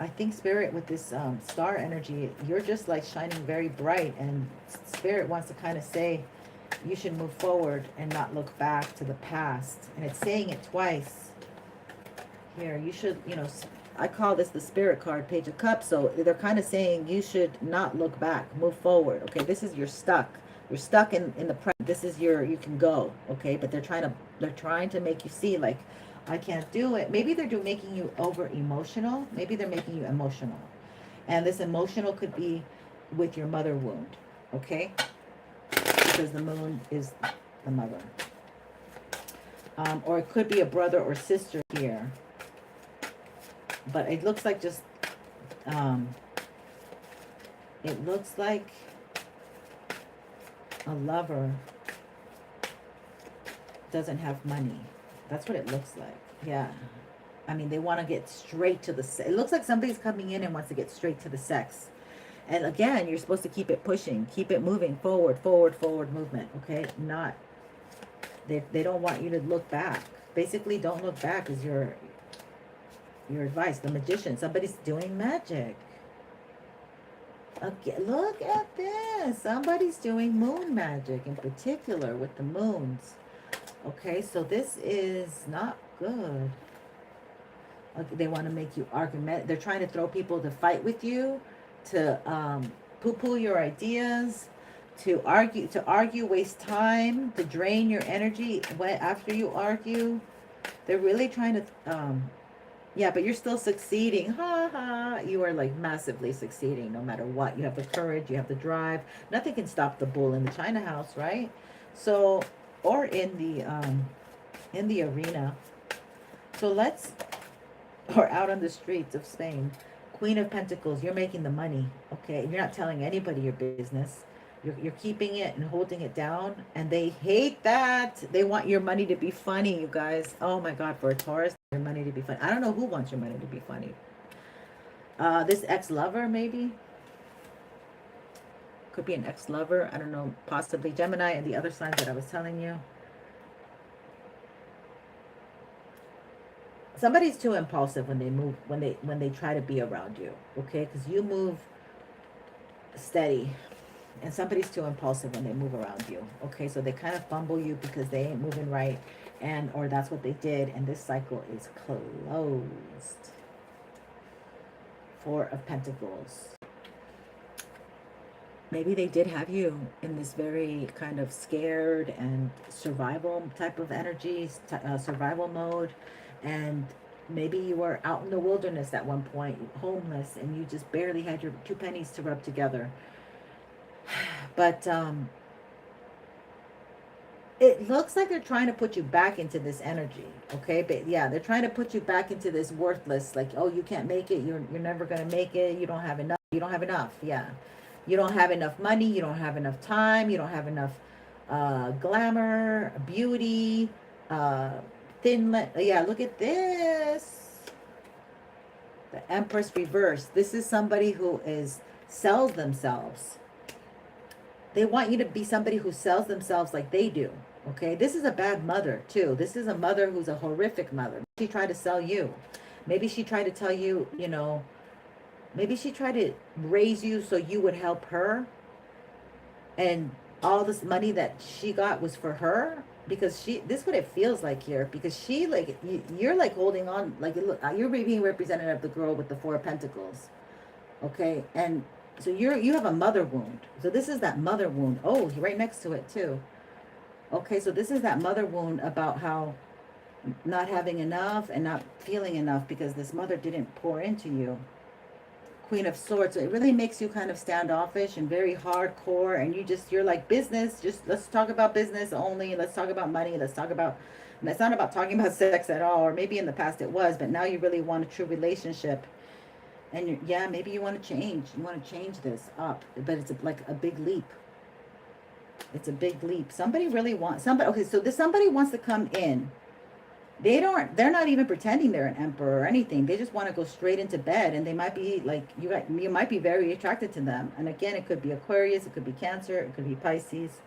I think Spirit with this star energy, you're just like shining very bright, and Spirit wants to kind of say you should move forward and not look back to the past. And it's saying it twice here. You should, I call this the Spirit card, Page of Cups. So they're kind of saying you should not look back, move forward. Okay, this is, you're stuck. You're stuck in the present. This is you can go. Okay, but they're trying to make you see, like, I can't do it. Maybe they're making you over emotional. Maybe they're making you emotional. And this emotional could be with your mother wound. Okay? Because the Moon is the mother. Or it could be a brother or sister here. But it looks like just It looks like a lover doesn't have money. That's what it looks like. Yeah. I mean, they want to get straight to the sex. It looks like somebody's coming in and wants to get straight to the sex. And again, you're supposed to keep it pushing, keep it moving forward, forward movement. Okay. Not, they don't want you to look back. Basically, don't look back is your advice. The magician, somebody's doing magic. Okay, look at this. Somebody's doing moon magic in particular with the moons. Okay, so this is not good. Okay, they want to make you argument. They're trying to throw people to fight with you, to poo-poo your ideas, to argue, waste time, to drain your energy after you argue. They're really trying to yeah, but you're still succeeding. Ha ha. You are like massively succeeding no matter what. You have the courage. You have the drive. Nothing can stop the bull in the China house, right? So, or in the arena. So let's, or out on the streets of Spain. Queen of Pentacles. You're making the money. Okay. You're not telling anybody your business. You're keeping it and holding it down, and they hate that. They want your money to be funny, you guys. Oh my God, for a Taurus, your money to be funny. I don't know who wants your money to be funny. This ex-lover, maybe. Could be an ex-lover. I don't know, possibly Gemini and the other signs that I was telling you. Somebody's too impulsive when they move, when they try to be around you, okay? Because you move steady. And somebody's too impulsive when they move around you. Okay, so they kind of fumble you because they ain't moving right. Or that's what they did. And this cycle is closed. Four of Pentacles. Maybe they did have you in this very kind of scared and survival type of energy, survival mode. And maybe you were out in the wilderness at one point, homeless, and you just barely had your 2 pennies to rub together. But it looks like they're trying to put you back into this energy, okay? But yeah, they're trying to put you back into this worthless, like, oh, you can't make it, you're never gonna make it, you don't have enough, yeah. You don't have enough money, you don't have enough time, you don't have enough glamour, beauty, yeah, look at this. The Empress reverse. This is somebody who sells themselves. They want you to be somebody who sells themselves like they do. Okay. This is a bad mother too. This is a mother who's a horrific mother. She tried to sell you. Maybe she tried to tell you, you know, maybe she tried to raise you so you would help her. And all this money that she got was for her. Because this is what it feels like here. Because she, like, you're like holding on, like, look, you're being represented of the girl with the Four of Pentacles. Okay. And so you have a mother wound. So this is that mother wound. Oh, right next to it too. Okay, so this is that mother wound about how not having enough and not feeling enough because this mother didn't pour into you. Queen of Swords. So it really makes you kind of standoffish and very hardcore, and you're like, business, just let's talk about business only. Let's talk about money. Let's talk about, and it's not about talking about sex at all, or maybe in the past it was, but now you really want a true relationship. And yeah, maybe you want to change. You want to change this up, but it's like a big leap. It's a big leap. Somebody really wants somebody. Okay, so somebody wants to come in. They're not even pretending they're an emperor or anything. They just want to go straight into bed, and they might be like, you might be very attracted to them. And again, it could be Aquarius, it could be Cancer, it could be Pisces,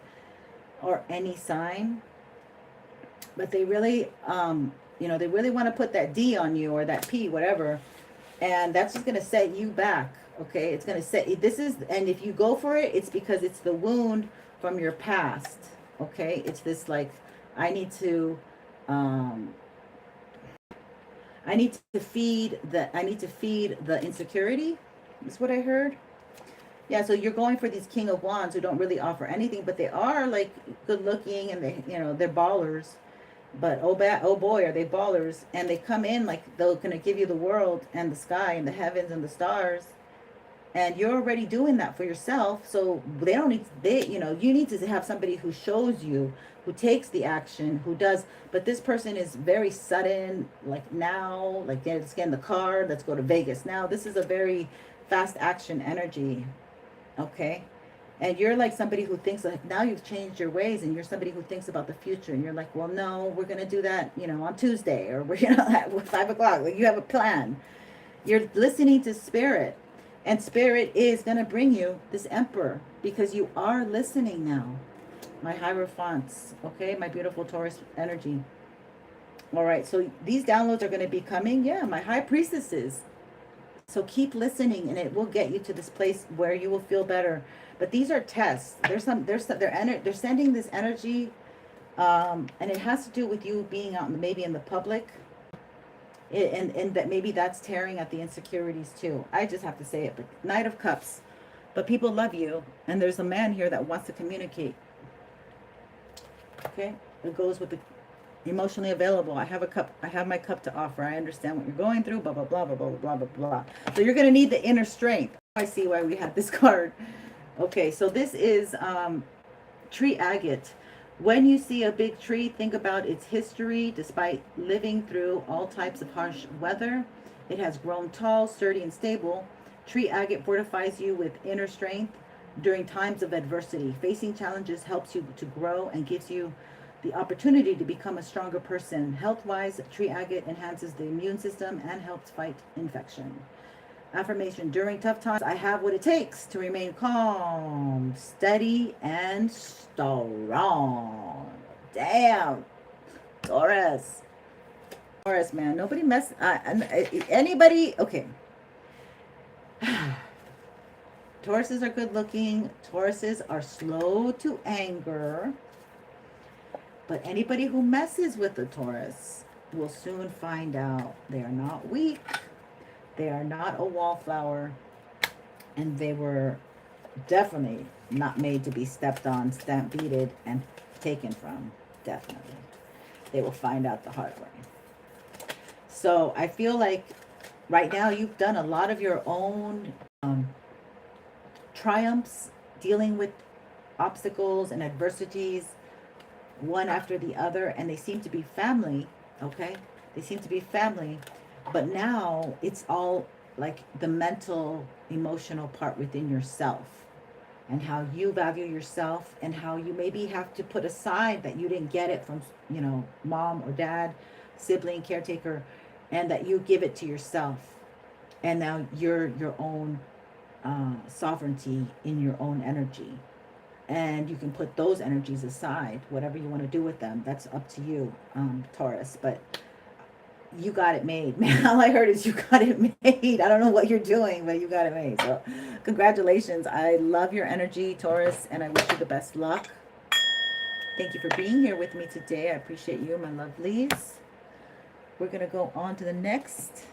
or any sign. But they really, you know, they really want to put that D on you, or that P, whatever. And that's just going to set you back, okay? It's going to set, and if you go for it, it's because it's the wound from your past, okay? It's this, like, I need to feed the insecurity, is what I heard. Yeah, so you're going for these King of Wands who don't really offer anything, but they are, like, good looking, and they, you know, they're ballers. But oh boy, are they ballers. And they come in like they're going to give you the world and the sky and the heavens and the stars. And you're already doing that for yourself. So they don't need, you know, you need to have somebody who shows you, who takes the action, who does. But this person is very sudden, like now, like let's get in the car, let's go to Vegas. Now, this is a very fast action energy. Okay. And you're like somebody who thinks like now you've changed your ways and you're somebody who thinks about the future and you're like, well, no, we're going to do that, you know, on Tuesday or we're, at 5 o'clock. Like you have a plan. You're listening to spirit and spirit is going to bring you this emperor because you are listening now. My hierophants. Okay. My beautiful Taurus energy. All right. So these downloads are going to be coming. Yeah. My high priestesses. So keep listening and it will get you to this place where you will feel better. But these are tests. They're sending this energy, and it has to do with you being out maybe in the public, and that maybe that's tearing at the insecurities too. I just have to say it. But Knight of Cups, but people love you, and there's a man here that wants to communicate. Okay, it goes with the emotionally available. I have my cup to offer. I understand what you're going through. Blah blah blah blah blah blah blah blah. So you're gonna need the inner strength. I see why we have this card. Okay, so this is tree agate. When you see a big tree, think about its history. Despite living through all types of harsh weather, it has grown tall, sturdy, and stable. Tree agate fortifies you with inner strength during times of adversity. Facing challenges helps you to grow and gives you the opportunity to become a stronger person. Health-wise, tree agate enhances the immune system and helps fight infection. Affirmation: during tough times, I have what it takes to remain calm, steady, and strong. Damn, Taurus. Taurus, man. Nobody anybody. Okay. Tauruses are good looking. Tauruses are slow to anger. But anybody who messes with the Taurus will soon find out they are not weak. They are not a wallflower, and they were definitely not made to be stepped on, stampeded, and taken from. Definitely. They will find out the hard way. So I feel like right now you've done a lot of your own triumphs, dealing with obstacles and adversities, one after the other, and they seem to be family, okay? They seem to be family. But now it's all like the mental, emotional part within yourself and how you value yourself and how you maybe have to put aside that you didn't get it from, you know, mom or dad, sibling, caretaker, and that you give it to yourself. And now you're your own sovereignty in your own energy. And you can put those energies aside, whatever you want to do with them. That's up to you, Taurus. But you got it made, man. All I heard is you got it made. I don't know what you're doing, but you got it made. So congratulations. I love your energy, Taurus, and I wish you the best luck. Thank you for being here with me today. I appreciate you, my lovelies. We're going to go on to the next.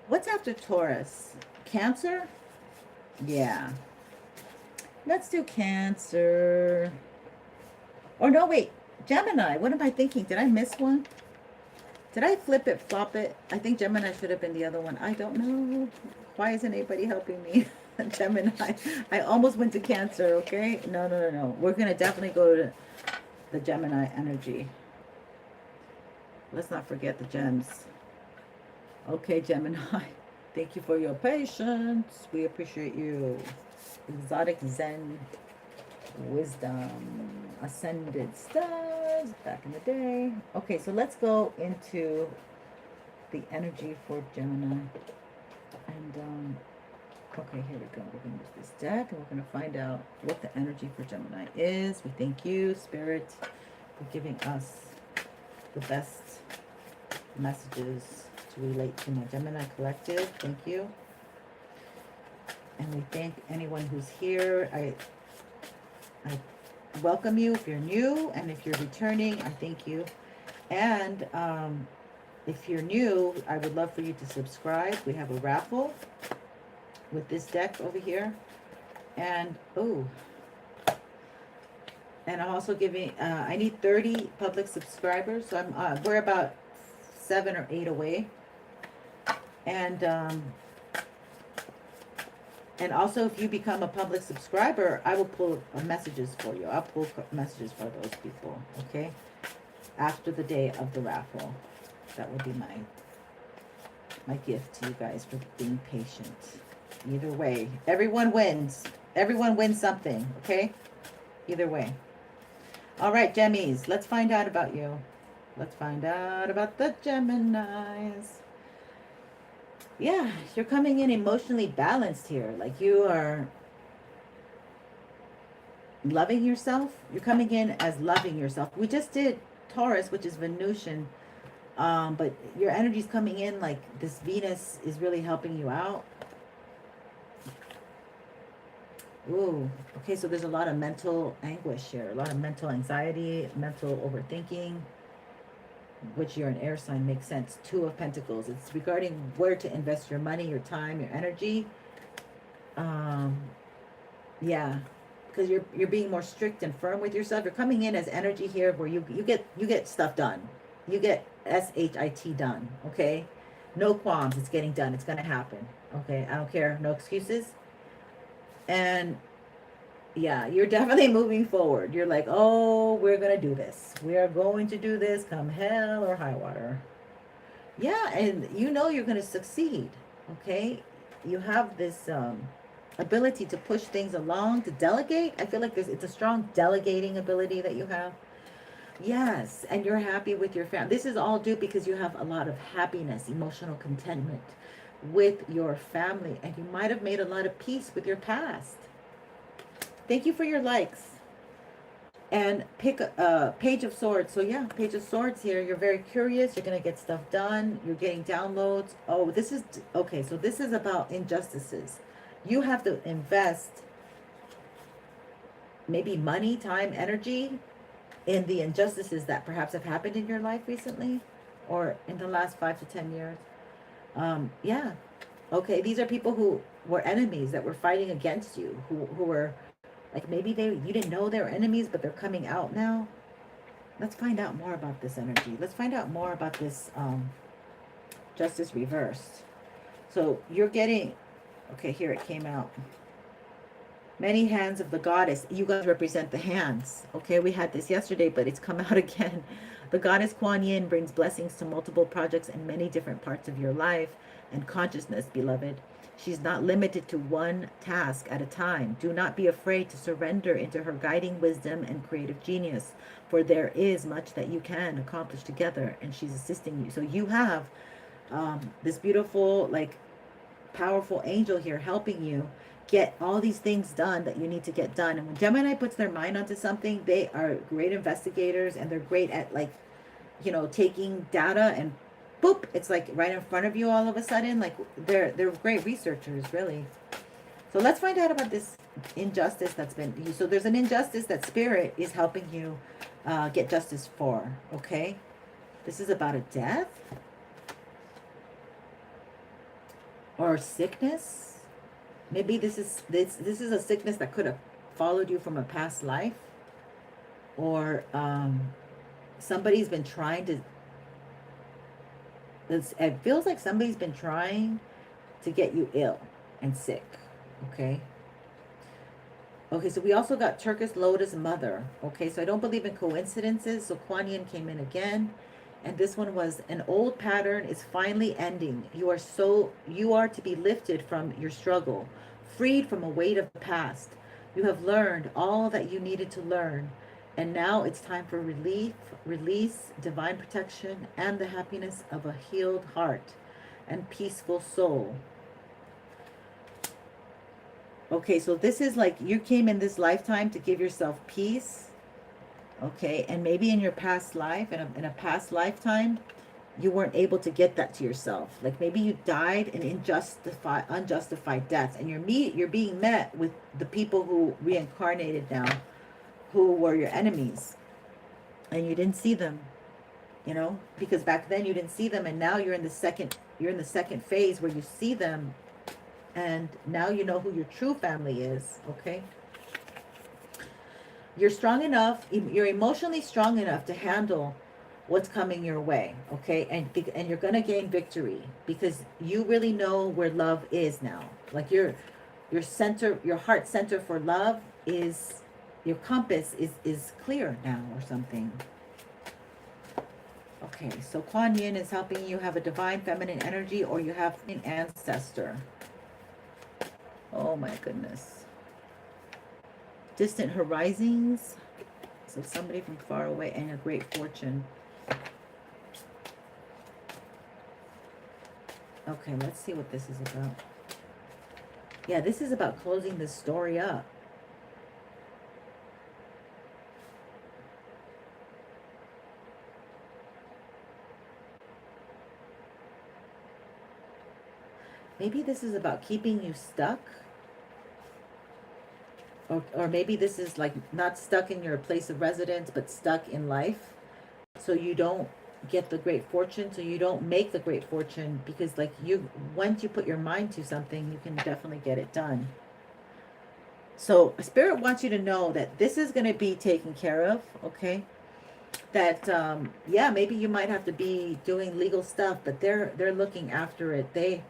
What's after Taurus? Cancer? Yeah. Let's do Cancer. Or no, wait. Gemini. What am I thinking? Did I miss one? Did I flip it, flop it? I think Gemini should have been the other one. I don't know. Why isn't anybody helping me? Gemini. I almost went to Cancer, okay? No. We're going to definitely go to the Gemini energy. Let's not forget the gems. Okay, Gemini. Thank you for your patience. We appreciate you. Exotic Zen wisdom. Ascended stars back in the day. Okay, so let's go into the energy for Gemini. And okay, here we go. We're going to use this deck and we're going to find out what the energy for Gemini is. We thank you, Spirit, for giving us the best messages to relate to my Gemini collective. Thank you. And we thank anyone who's here. I welcome you if you're new, and if you're returning, I thank you. And if you're new, I would love for you to subscribe. We have a raffle with this deck over here. And and I'm also giving I need 30 public subscribers, so I'm we're about 7 or 8 away. And also, if you become a public subscriber, I will pull messages for you. I'll pull messages for those people, okay? After the day of the raffle. That will be my gift to you guys for being patient. Either way. Everyone wins. Everyone wins something, okay? Either way. All right, Gemmies, let's find out about you. Let's find out about the Geminis. Yeah, you're coming in emotionally balanced here. Like you are loving yourself. You're coming in as loving yourself. We just did Taurus, which is Venusian. But your energy's coming in like this Venus is really helping you out. Ooh, okay, so there's a lot of mental anguish here, a lot of mental anxiety, mental overthinking, which you're an air sign, makes sense. Two of Pentacles. It's regarding where to invest your money, your time, your energy. Yeah, because you're being more strict and firm with yourself. You're coming in as energy here where you get stuff done. You get SHIT done, okay? No qualms, it's getting done. It's gonna happen. Okay, I don't care, no excuses. And yeah, you're definitely moving forward. You're like, oh, we're gonna do this. We are going to do this come hell or high water. Yeah, and you know you're gonna succeed. Okay, you have this ability to push things along, to delegate. I feel like it's a strong delegating ability that you have. Yes, and you're happy with your family. This is all due because you have a lot of happiness, emotional contentment with your family, and you might have made a lot of peace with your past. Thank you for your likes. And pick a Page of Swords. So yeah, Page of Swords here. You're very curious. You're going to get stuff done. You're getting downloads. Oh, this is, okay, so this is about injustices. You have to invest maybe money, time, energy in the injustices that perhaps have happened in your life recently or in the last 5 to 10 years. Yeah. Okay, these are people who were enemies that were fighting against you, who were like maybe you didn't know they were enemies, but they're coming out now. Let's find out more about this energy. Let's find out more about this Justice reversed. So you're getting, okay, here it came out. Many hands of the goddess. You guys represent the hands. Okay, we had this yesterday, but it's come out again. The goddess Kuan Yin brings blessings to multiple projects in many different parts of your life and consciousness, beloved. She's not limited to one task at a time. Do not be afraid to surrender into her guiding wisdom and creative genius, for there is much that you can accomplish together, and she's assisting you. So you have this beautiful, like, powerful angel here helping you get all these things done that you need to get done. And when Gemini puts their mind onto something, they are great investigators, and they're great at, like, you know, taking data and boop, it's like right in front of you all of a sudden. Like they're great researchers, really. So let's find out about this injustice that's been, so there's an injustice that Spirit is helping you get justice for. Okay, this is about a death or sickness. Maybe this is a sickness that could have followed you from a past life, or somebody's been trying to, it feels like somebody's been trying to get you ill and sick. Okay, so we also got Turkish Lotus Mother. Okay, so I don't believe in coincidences. So Kuan Yin came in again, and this one was an old pattern is finally ending. You are to be lifted from your struggle, freed from a weight of the past. You have learned all that you needed to learn, and now it's time for release, divine protection, and the happiness of a healed heart and peaceful soul. Okay, so this is like you came in this lifetime to give yourself peace. Okay, and maybe in your past life, in a past lifetime, you weren't able to get that to yourself. Like maybe you died an unjustified death, and you're being met with the people who reincarnated now, who were your enemies, and you didn't see them, you know, because back then you didn't see them, and now you're in the second phase where you see them, and now you know who your true family is. Okay, you're strong enough, you're emotionally strong enough to handle what's coming your way. Okay, and you're gonna gain victory because you really know where love is now. Like your center, your heart center for love is, your compass is clear now or something. Okay, so Kuan Yin is helping you have a divine feminine energy, or you have an ancestor. Oh my goodness. Distant horizons. So somebody from far away and a great fortune. Okay, let's see what this is about. Yeah, this is about closing this story up. Maybe this is about keeping you stuck. Or maybe this is like not stuck in your place of residence, but stuck in life. So you don't get the great fortune. So you don't make the great fortune because like once you put your mind to something, you can definitely get it done. So Spirit wants you to know that this is going to be taken care of. Okay. That, yeah, maybe you might have to be doing legal stuff, but they're looking after it.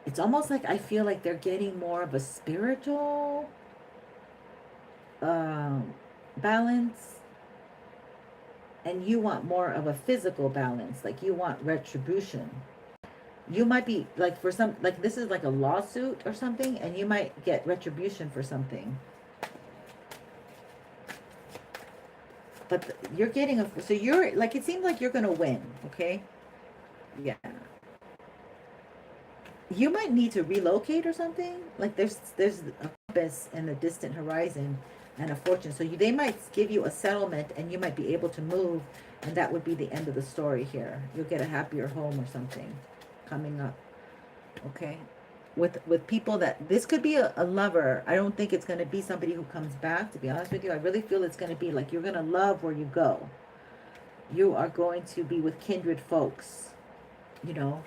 It's almost like I feel like they're getting more of a spiritual balance, and you want more of a physical balance. Like you want retribution. You might be like for some, like this is like a lawsuit or something, and you might get retribution for something. But you're getting so you're like, it seems like you're going to win. Okay. Yeah. You might need to relocate or something. Like there's a compass in the distant horizon and a fortune. So they might give you a settlement and you might be able to move, and that would be the end of the story here. You'll get a happier home or something coming up. Okay. With people that, this could be a lover. I don't think it's going to be somebody who comes back, to be honest with you. I really feel it's going to be like you're going to love where you go. You are going to be with kindred folks, you know.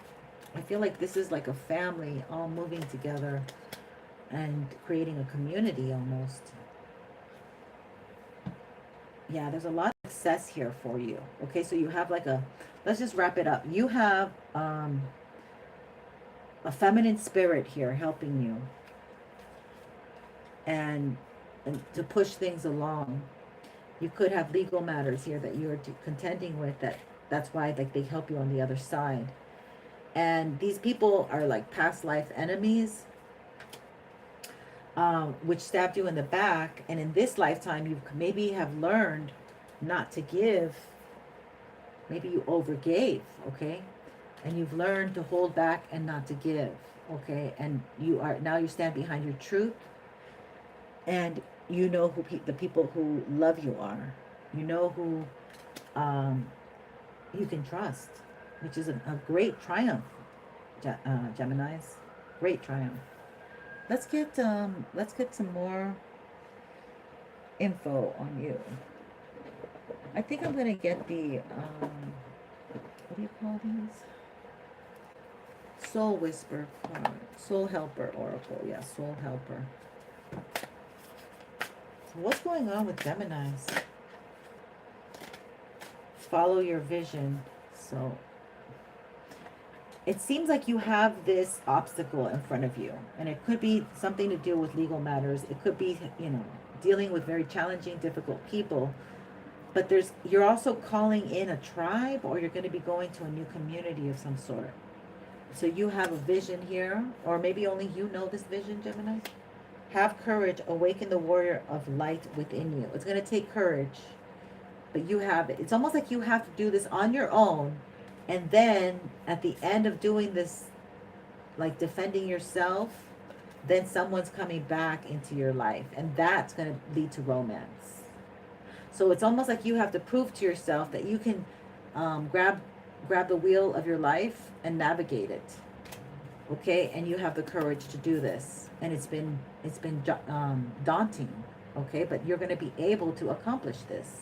I feel like this is like a family all moving together and creating a community almost. Yeah, there's a lot of success here for you. Okay, so you have like let's just wrap it up. You have a feminine spirit here helping you and to push things along. You could have legal matters here that you're contending with, that's why like they help you on the other side. And these people are like past life enemies, which stabbed you in the back. And in this lifetime, you maybe have learned not to give. Maybe you overgave, okay? And you've learned to hold back and not to give, okay? And now you stand behind your truth. And you know who the people who love you are. You know who you can trust, which is a great triumph, Geminis. Great triumph. Let's get some more info on you. I think I'm gonna get the what do you call these? Soul Whisper card. Soul Helper Oracle. Yeah, Soul Helper. So what's going on with Geminis? Follow your vision. So it seems like you have this obstacle in front of you, and it could be something to do with legal matters. It could be, you know, dealing with very challenging, difficult people. But you're also calling in a tribe, or you're going to be going to a new community of some sort. So you have a vision here, or maybe only you know this vision, Gemini. Have courage, awaken the warrior of light within you. It's going to take courage, but you have it. It's almost like you have to do this on your own. And then at the end of doing this, like defending yourself, then someone's coming back into your life. And that's going to lead to romance. So it's almost like you have to prove to yourself that you can grab the wheel of your life and navigate it. Okay? And you have the courage to do this. And it's been daunting. Okay? But you're going to be able to accomplish this.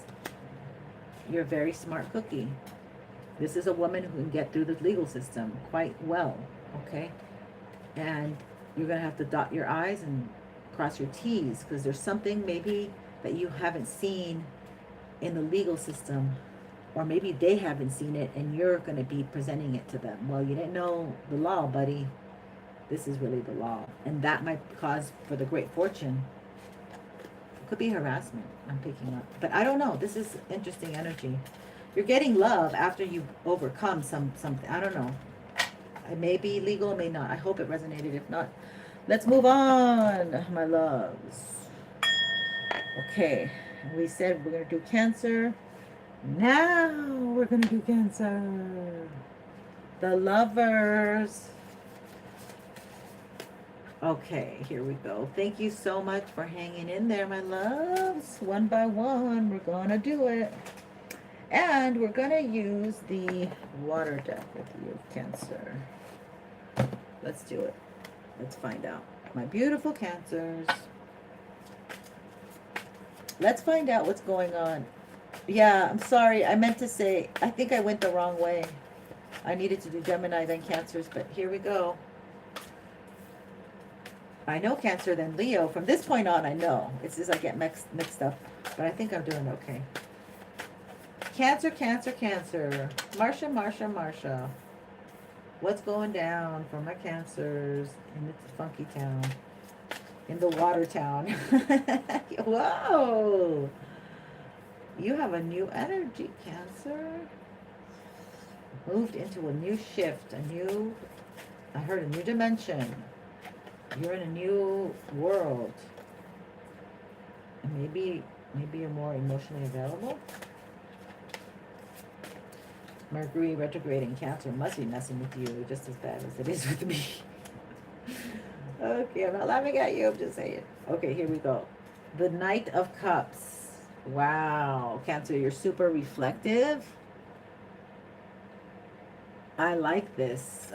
You're a very smart cookie. This is a woman who can get through the legal system quite well, okay? And you're going to have to dot your I's and cross your T's, because there's something maybe that you haven't seen in the legal system, or maybe they haven't seen it and you're going to be presenting it to them. Well, you didn't know the law, buddy. This is really the law. And that might cause for the great fortune. It could be harassment, I'm picking up. But I don't know. This is interesting energy. You're getting love after you overcome something. I don't know. It may be legal, it may not. I hope it resonated. If not, let's move on, my loves. Okay, we said we're going to do Cancer. Now we're going to do Cancer. The Lovers. Okay, here we go. Thank you so much for hanging in there, my loves. One by one, we're going to do it. And we're going to use the water deck with you, Cancer. Let's do it. Let's find out. My beautiful Cancers. Let's find out what's going on. Yeah, I'm sorry. I meant to say, I think I went the wrong way. I needed to do Gemini, then Cancers, but here we go. I know Cancer, then Leo. From this point on, I know. It's just I get mixed up, but I think I'm doing okay. Cancer, Cancer, Cancer. Marsha, Marsha, Marsha. What's going down for my Cancers in the funky town? In the water town. Whoa! You have a new energy, Cancer. Moved into a new shift, I heard a new dimension. You're in a new world. And maybe you're more emotionally available. Mercury retrograde in Cancer must be messing with you just as bad as it is with me. Okay, I'm not laughing at you, I'm just saying. Okay, here we go. The Knight of Cups. Wow, Cancer, you're super reflective. I like this.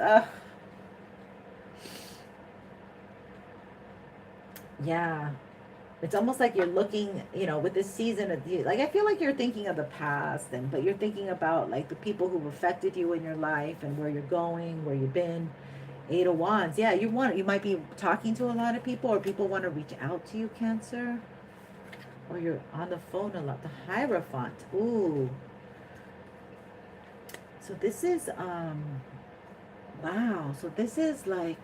Yeah. It's almost like you're looking, you know, with this season of like I feel like you're thinking of the past but you're thinking about like the people who've affected you in your life and where you're going, where you've been. 8 of Wands. Yeah, you might be talking to a lot of people, or people want to reach out to you, Cancer. Or you're on the phone a lot. The Hierophant. Ooh. So this is wow. So this is like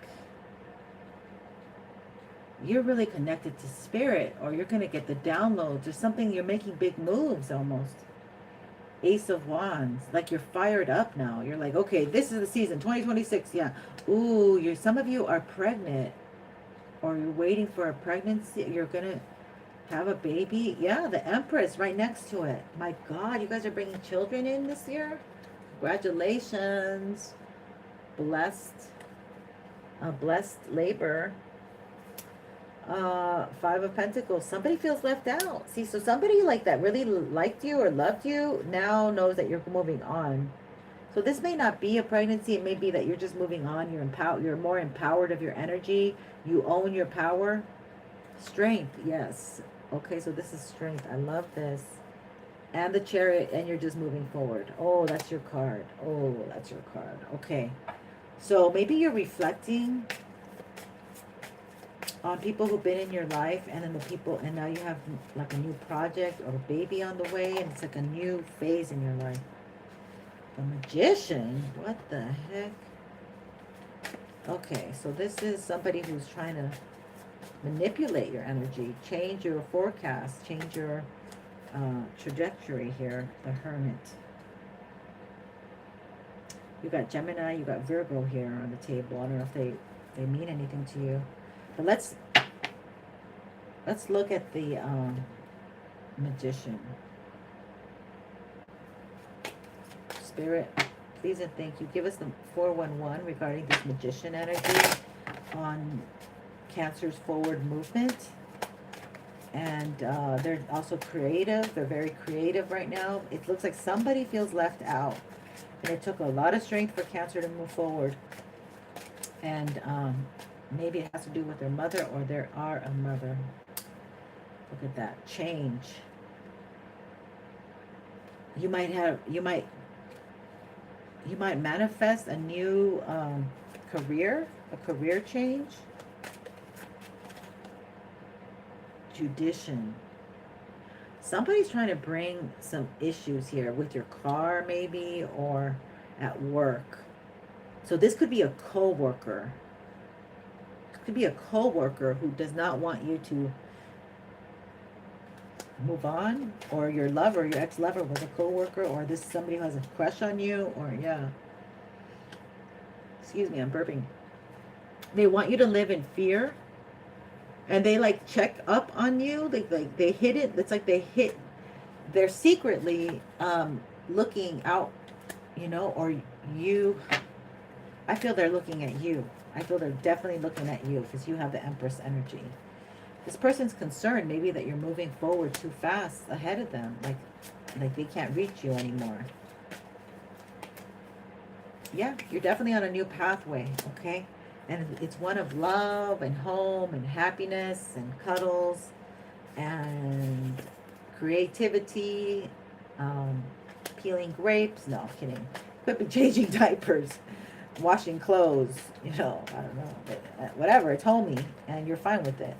you're really connected to spirit, or you're going to get the downloads or something. You're making big moves almost. Ace of Wands. Like you're fired up now. You're like, okay, this is the season, 2026. Yeah. Ooh, some of you are pregnant, or you're waiting for a pregnancy. You're going to have a baby. Yeah, the Empress right next to it. My God, you guys are bringing children in this year. Congratulations. Blessed labor. 5 of Pentacles. Somebody feels left out. See, so somebody like that really liked you or loved you now knows that you're moving on. So this may not be a pregnancy. It may be that you're just moving on. You're more empowered of your energy. You own your power. Strength, yes. Okay, so this is strength. I love this. And the Chariot, and you're just moving forward. Oh, that's your card. Oh, that's your card. Okay. So maybe you're reflecting on people who've been in your life, and then the people, and now you have like a new project or a baby on the way, and it's like a new phase in your life. The Magician? What the heck? Okay, so this is somebody who's trying to manipulate your energy, change your forecast, change your trajectory here. The Hermit. You got Gemini, you got Virgo here on the table. I don't know if they mean anything to you. But let's look at the Magician. Spirit, please and thank you. Give us the 411 regarding this Magician energy on Cancer's forward movement. And they're also creative. They're very creative right now. It looks like somebody feels left out. And it took a lot of strength for Cancer to move forward. And maybe it has to do with their mother, or there are a mother. Look at that. Change. You might manifest a new career, a career change. Judician. Somebody's trying to bring some issues here with your car maybe, or at work. So this could be a co-worker. Could be a co-worker who does not want you to move on, or your lover, your ex-lover was a co-worker, or this is somebody who has a crush on you, or yeah. Excuse me, I'm burping. They want you to live in fear, and they like check up on you. They hit it. It's like they're secretly looking out, you know, or you. I feel they're looking at you. I feel they're definitely looking at you because you have the Empress energy. This person's concerned maybe that you're moving forward too fast ahead of them, like they can't reach you anymore. Yeah, you're definitely on a new pathway, okay? And it's one of love and home and happiness and cuddles and creativity, peeling grapes. No, I'm kidding. Could be changing diapers, washing clothes, you know, I don't know. But whatever, it's homey and you're fine with it.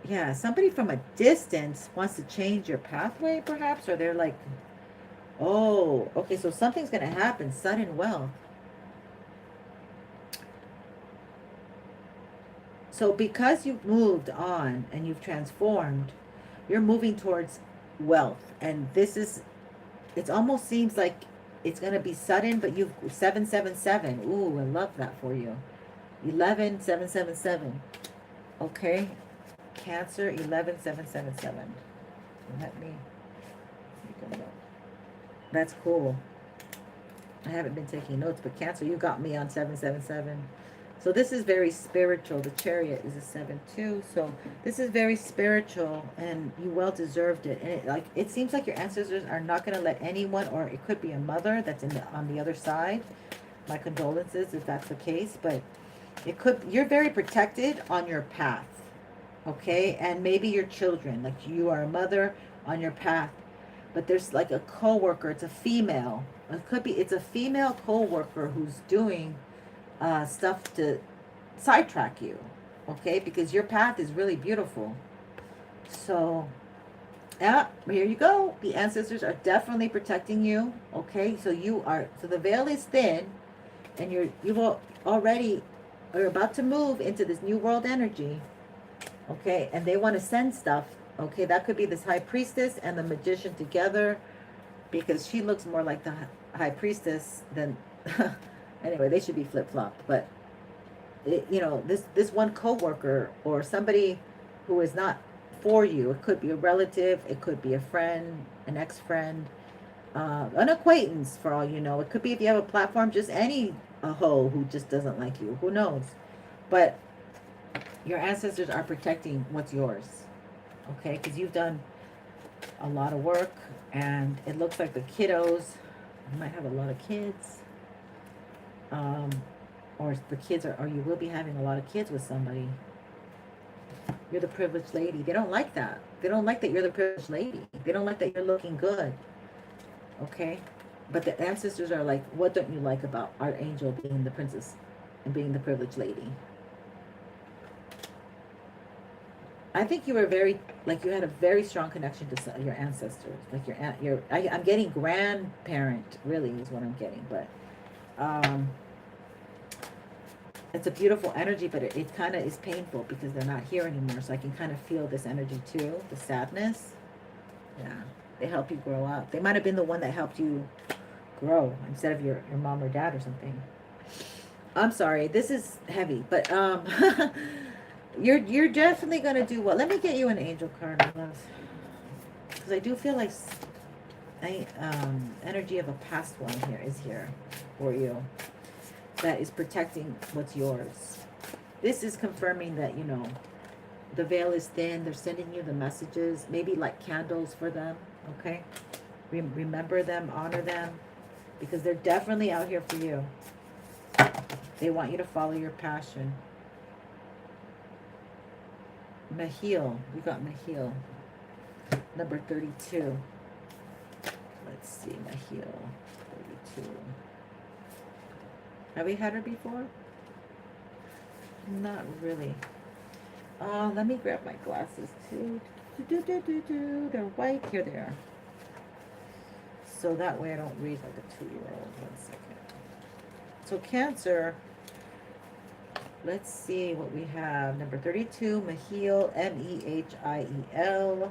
Yeah, somebody from a distance wants to change your pathway, perhaps, or they're like, oh, okay, so something's going to happen, sudden wealth. So because you've moved on and you've transformed, you're moving towards wealth. And this is, it almost seems like it's going to be sudden, but you've 777. Ooh, I love that for you. 11777. Okay. Cancer 11777. Let me make a note. That's cool. I haven't been taking notes, but Cancer, you got me on 777. So this is very spiritual. The Chariot is a 7 too. So this is very spiritual, and you well deserved it. And it seems like your ancestors are not going to let anyone, or it could be a mother that's on the other side. My condolences if that's the case, but you're very protected on your path. Okay, and maybe your children, like you are a mother on your path, but there's like a co-worker. It's a female. It's a female co-worker who's doing stuff to sidetrack you, okay? Because your path is really beautiful. So, yeah, here you go. The ancestors are definitely protecting you, okay? So the veil is thin, and you already are about to move into this new world energy, okay? And they want to send stuff, okay? That could be this High Priestess and the Magician together, because she looks more like the High Priestess than... Anyway, they should be flip-flopped, but you know, this one coworker or somebody who is not for you. It could be a relative, it could be a friend, an ex-friend, an acquaintance, for all you know. It could be, if you have a platform, just any hoe who just doesn't like you. Who knows? But your ancestors are protecting what's yours, okay? Because you've done a lot of work, and it looks like the kiddos, you might have a lot of kids. Or the kids or you will be having a lot of kids with somebody. You're the privileged lady. They don't like that. They don't like that you're the privileged lady. They don't like that you're looking good. Okay? But the ancestors are like, what don't you like about our angel being the princess and being the privileged lady? I think you were you had a very strong connection to your ancestors. Like I'm getting grandparent, really, is what I'm getting. But, it's a beautiful energy, but it kind of is painful because they're not here anymore. So I can kind of feel this energy too, the sadness. Yeah, they help you grow up. They might have been the one that helped you grow instead of your mom or dad or something. I'm sorry, this is heavy, but you're definitely gonna do well. Let me get you an angel card, my love, because I do feel like energy of a past one is here for you. That is protecting what's yours. This is confirming that, you know, the veil is thin. They're sending you the messages. Maybe like candles for them, okay? Remember them, honor them, because they're definitely out here for you. They want you to follow your passion. Mahil. You got Mahil. Number 32. Let's see, Mahil. 32. Have we had her before? Not really. Let me grab my glasses too. They're white. Here they are. So that way I don't read like a 2-year-old. 1 second. So Cancer. Let's see what we have. Number 32, Mahil, Mehiel.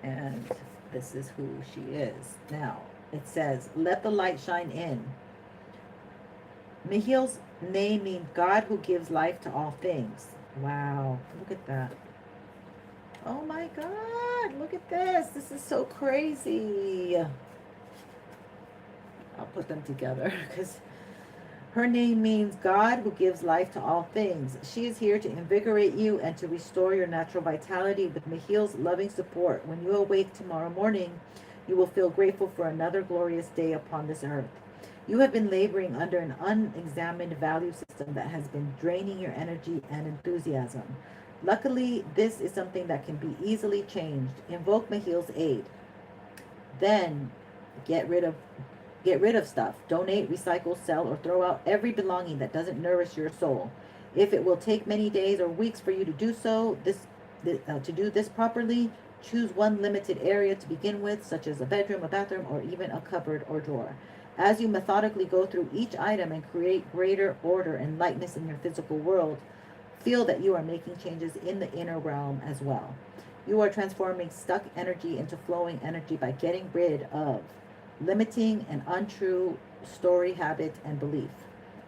And this is who she is. Now, it says, let the light shine in. Michiel's name means God who gives life to all things. Wow, look at that. Oh my God, look at this. This is so crazy. I'll put them together because her name means God who gives life to all things. She is here to invigorate you and to restore your natural vitality with Michiel's loving support. When you awake tomorrow morning, you will feel grateful for another glorious day upon this earth. You have been laboring under an unexamined value system that has been draining your energy and enthusiasm. Luckily, this is something that can be easily changed. Invoke Michiel's aid. Then get rid of stuff. Donate, recycle, sell, or throw out every belonging that doesn't nourish your soul. If it will take many days or weeks for you to do so, to do this properly, choose one limited area to begin with, such as a bedroom, a bathroom, or even a cupboard or drawer. As you methodically go through each item and create greater order and lightness in your physical world, feel that you are making changes in the inner realm as well. You are transforming stuck energy into flowing energy by getting rid of limiting and untrue story, habit, and belief.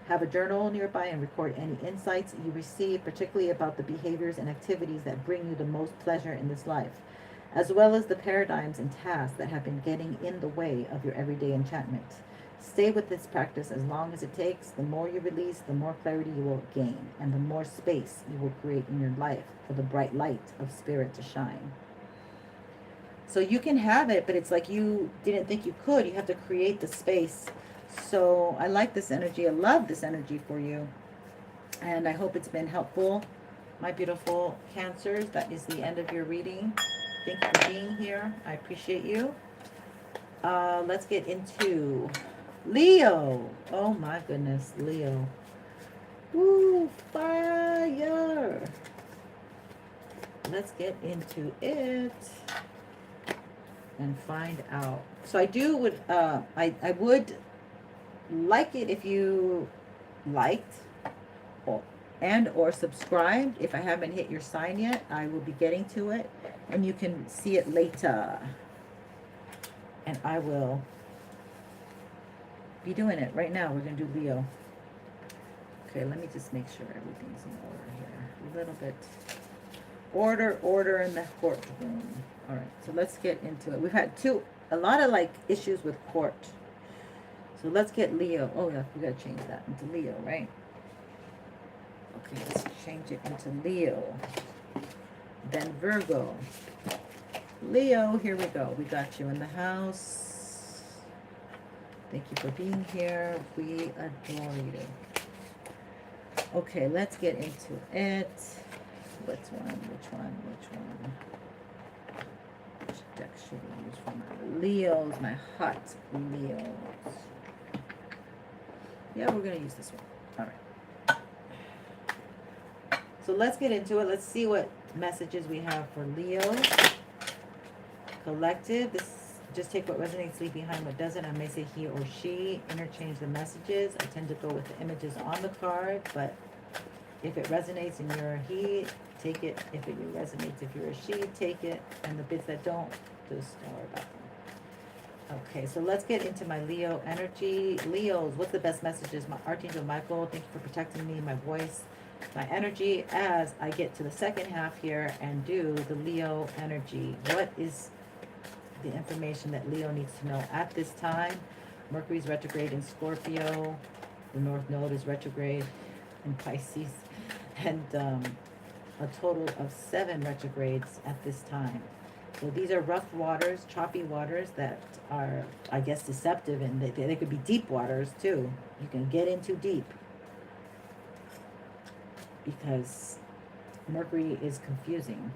Have a journal nearby and record any insights you receive, particularly about the behaviors and activities that bring you the most pleasure in this life, as well as the paradigms and tasks that have been getting in the way of your everyday enchantment. Stay with this practice as long as it takes. The more you release, the more clarity you will gain, and the more space you will create in your life for the bright light of spirit to shine. So you can have it, but it's like you didn't think you could. You have to create the space. So I like this energy. I love this energy for you. And I hope it's been helpful. My beautiful Cancers, that is the end of your reading. Thank you for being here. I appreciate you. Let's get into Leo. Oh my goodness, Leo. Woo, fire. Let's get into it and find out. So I would like it if you liked or subscribed. If I haven't hit your sign yet, I will be getting to it, and you can see it later. And I will be doing it right now. We're going to do Leo. Okay, let me just make sure everything's in order here. A little bit. Order in the courtroom. All right, so let's get into it. We've had a lot of like issues with court. So let's get Leo. Oh yeah, we got to change that into Leo, right? Okay, let's change it into Leo. Then Virgo. Leo, here we go. We got you in the house. Thank you for being here. We adore you. Okay, let's get into it. Which one? Which deck should we use for my Leos, my hot Leos? Yeah, we're going to use this one. All right. So let's get into it. Let's see what messages we have for Leo. Collective. This, just take what resonates, leave behind what doesn't. I may say he or she. Interchange the messages. I tend to go with the images on the card, but if it resonates and you're a he, take it. If it resonates, if you're a she, take it. And the bits that don't, just don't worry about them. Okay, so let's get into my Leo energy. Leos, what's the best messages? My Archangel Michael, thank you for protecting me, my voice, my energy, as I get to the second half here and do the Leo energy. What is the information that Leo needs to know at this time? Mercury's retrograde in Scorpio. The North Node is retrograde in Pisces. And a total of 7 retrogrades at this time. So these are rough waters, choppy waters that are, I guess, deceptive, and they could be deep waters too. You can get in too deep because Mercury is confusing,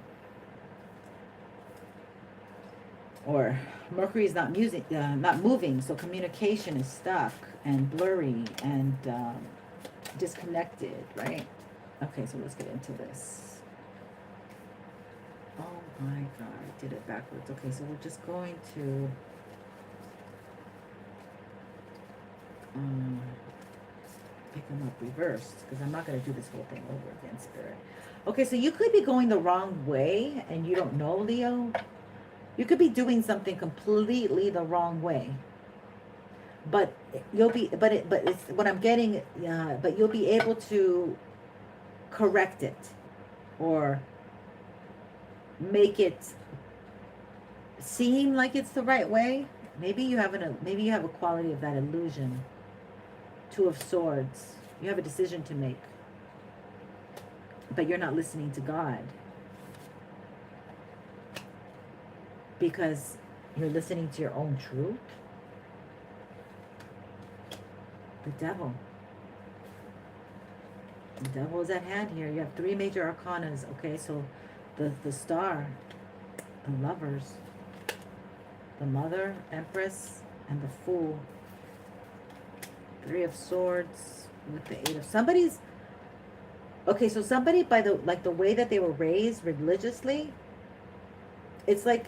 or Mercury is not moving. So communication is stuck and blurry and disconnected, right? Okay, so let's get into this. Oh my God, I did it backwards. Okay, so we're just going to pick them up reversed because I'm not going to do this whole thing over again, Spirit. Okay, so you could be going the wrong way and you don't know, Leo. You could be doing something completely the wrong way. but you'll be, but it's what I'm getting, but you'll be able to correct it or make it seem like it's the right way. Maybe you have maybe you have a quality of that illusion. Two of Swords. You have a decision to make, but you're not listening to God because you're listening to your own truth. The Devil. The Devil is at hand here. You have 3 major arcanas. Okay, so the Star, the Lovers, the Mother, Empress, and the Fool. 3 of Swords with the 8 of somebody's. Okay, so somebody, by the the way that they were raised religiously, it's like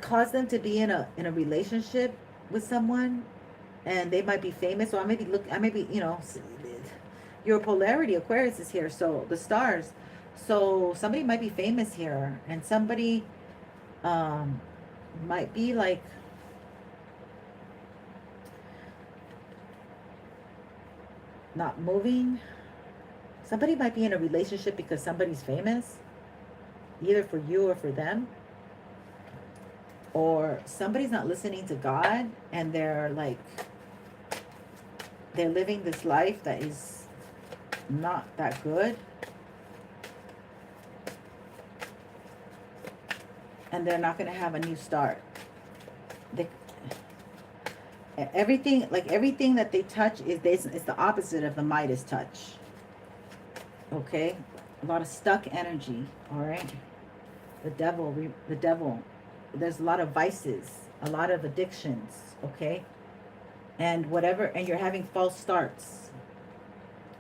caused them to be in a relationship with someone, and they might be famous. So I may be, you know, your polarity, Aquarius is here, so the stars. So somebody might be famous here, and somebody might be like not moving. Somebody might be in a relationship because somebody's famous, either for you or for them. Or somebody's not listening to God, and they're living this life that is not that good. And they're not going to have a new start. Everything that they touch it's the opposite of the Midas touch. Okay? A lot of stuck energy, all right? The devil. There's a lot of vices, a lot of addictions, okay? And you're having false starts.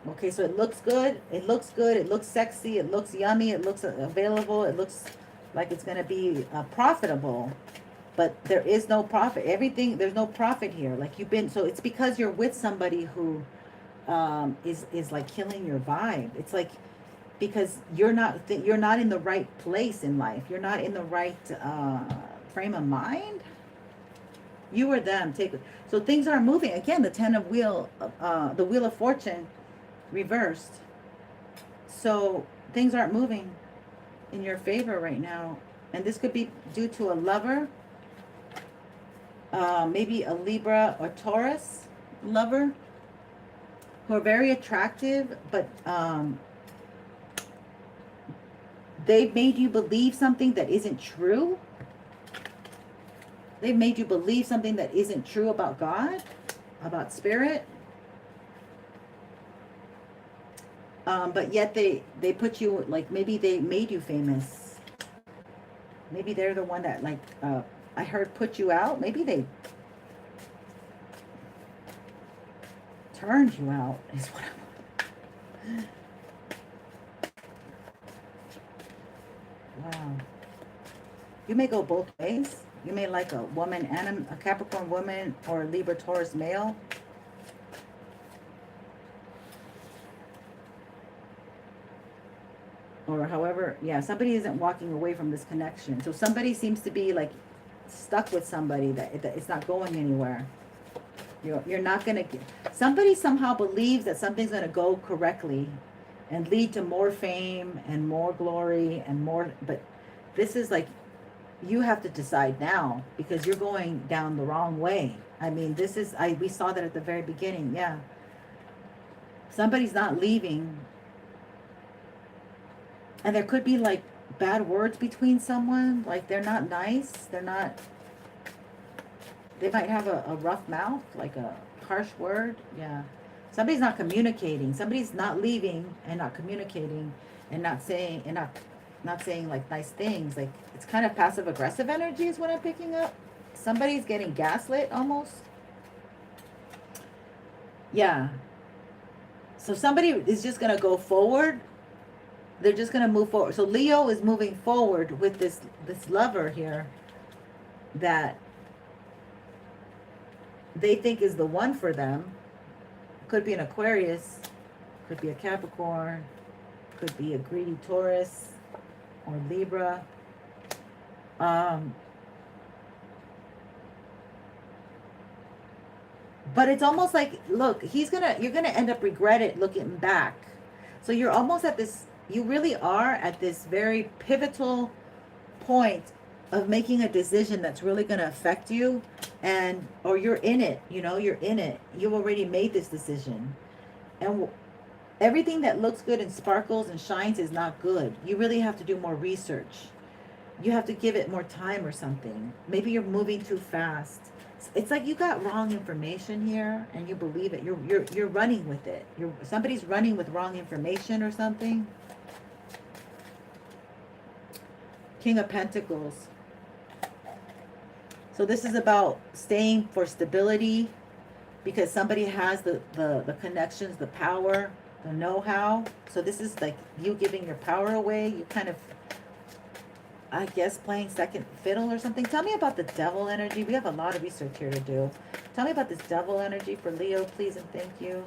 Okay, so it looks good, it looks sexy, it looks yummy, it looks available, it looks like it's going to be profitable, but there is no profit. There's no profit here. So it's because you're with somebody who is like killing your vibe. It's like, because you're not in the right place in life. You're not in the right frame of mind. You or them so things are moving. Again, the 10 of the Wheel of Fortune reversed. So things aren't moving in your favor right now. And this could be due to a lover, maybe a Libra or Taurus lover, who are very attractive, but they've made you believe something that isn't true. They've made you believe something that isn't true about God, about spirit. But yet they put you, maybe they made you famous. Maybe they're the one that I heard put you out. Maybe they turned you out is what I'm... Wow. You may go both ways. You may like a woman and a Capricorn woman, or a Libra Taurus male. Or however, yeah, somebody isn't walking away from this connection. So somebody seems to be stuck with somebody that it's not going anywhere. You're not going to... Somebody somehow believes that something's going to go correctly and lead to more fame and more glory and more... But this is you have to decide now, because you're going down the wrong way. I mean, we saw that at the very beginning. Yeah. Somebody's not leaving. And there could be bad words between someone. They're not nice. They might have a rough mouth, a harsh word. Yeah. Somebody's not communicating. Somebody's not leaving and not communicating and not saying nice things. It's kind of passive aggressive energy is what I'm picking up. Somebody's getting gaslit almost. Yeah. So somebody is just going to go forward. They're just going to move forward. So Leo is moving forward with this lover here that they think is the one for them. Could be an Aquarius, could be a Capricorn, could be a greedy Taurus or Libra. But it's almost like, look, you're gonna end up regret it looking back. So you're almost at this, you really are at this very pivotal point of making a decision that's really going to affect you, and or you're in it, you're in it, you already made this decision, and everything that looks good and sparkles and shines is not good. You really have to do more research. You have to give it more time or something. Maybe you're moving too fast. It's like you got wrong information here and you believe it. You're running with it. Somebody's running with wrong information or something. King of Pentacles. So this is about staying for stability because somebody has the connections, the power, the know-how. So this is like you giving your power away. You kind of, I guess, playing second fiddle or something. Tell me about the devil energy. We have a lot of research here to do. Tell me about this devil energy for Leo, please, and thank you.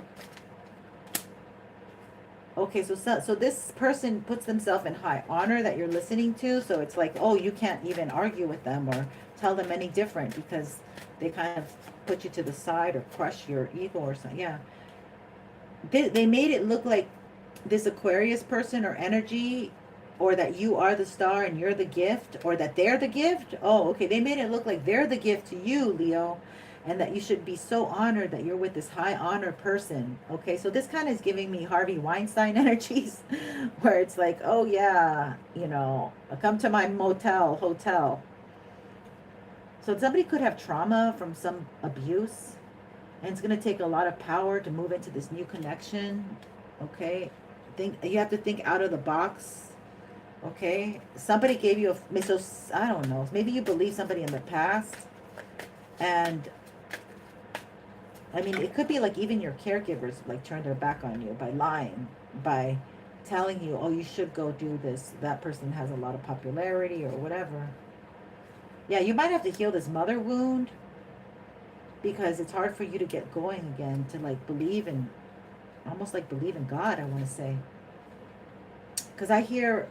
Okay, so this person puts themselves in high honor that you're listening to. So it's like, oh, you can't even argue with them or tell them any different because they kind of put you to the side or crush your ego or something. Yeah. They made it look like this Aquarius person or energy, or that you are the star and you're the gift, or that they're the gift. Oh, okay. They made it look like they're the gift to you, Leo, and that you should be so honored that you're with this high honor person. Okay, so this kind of is giving me Harvey Weinstein energies, where it's like, oh yeah, come to my hotel. So somebody could have trauma from some abuse, and it's going to take a lot of power to move into this new connection. Okay, you have to think out of the box. Okay, somebody gave you so I don't know, maybe you believe somebody in the past, and I mean, it could be like even your caregivers like turn their back on you by lying, by telling you, oh, you should go do this. That person has a lot of popularity or whatever. Yeah, you might have to heal this mother wound because it's hard for you to get going again, to like believe in, almost like believe in God, I want to say. Because I hear,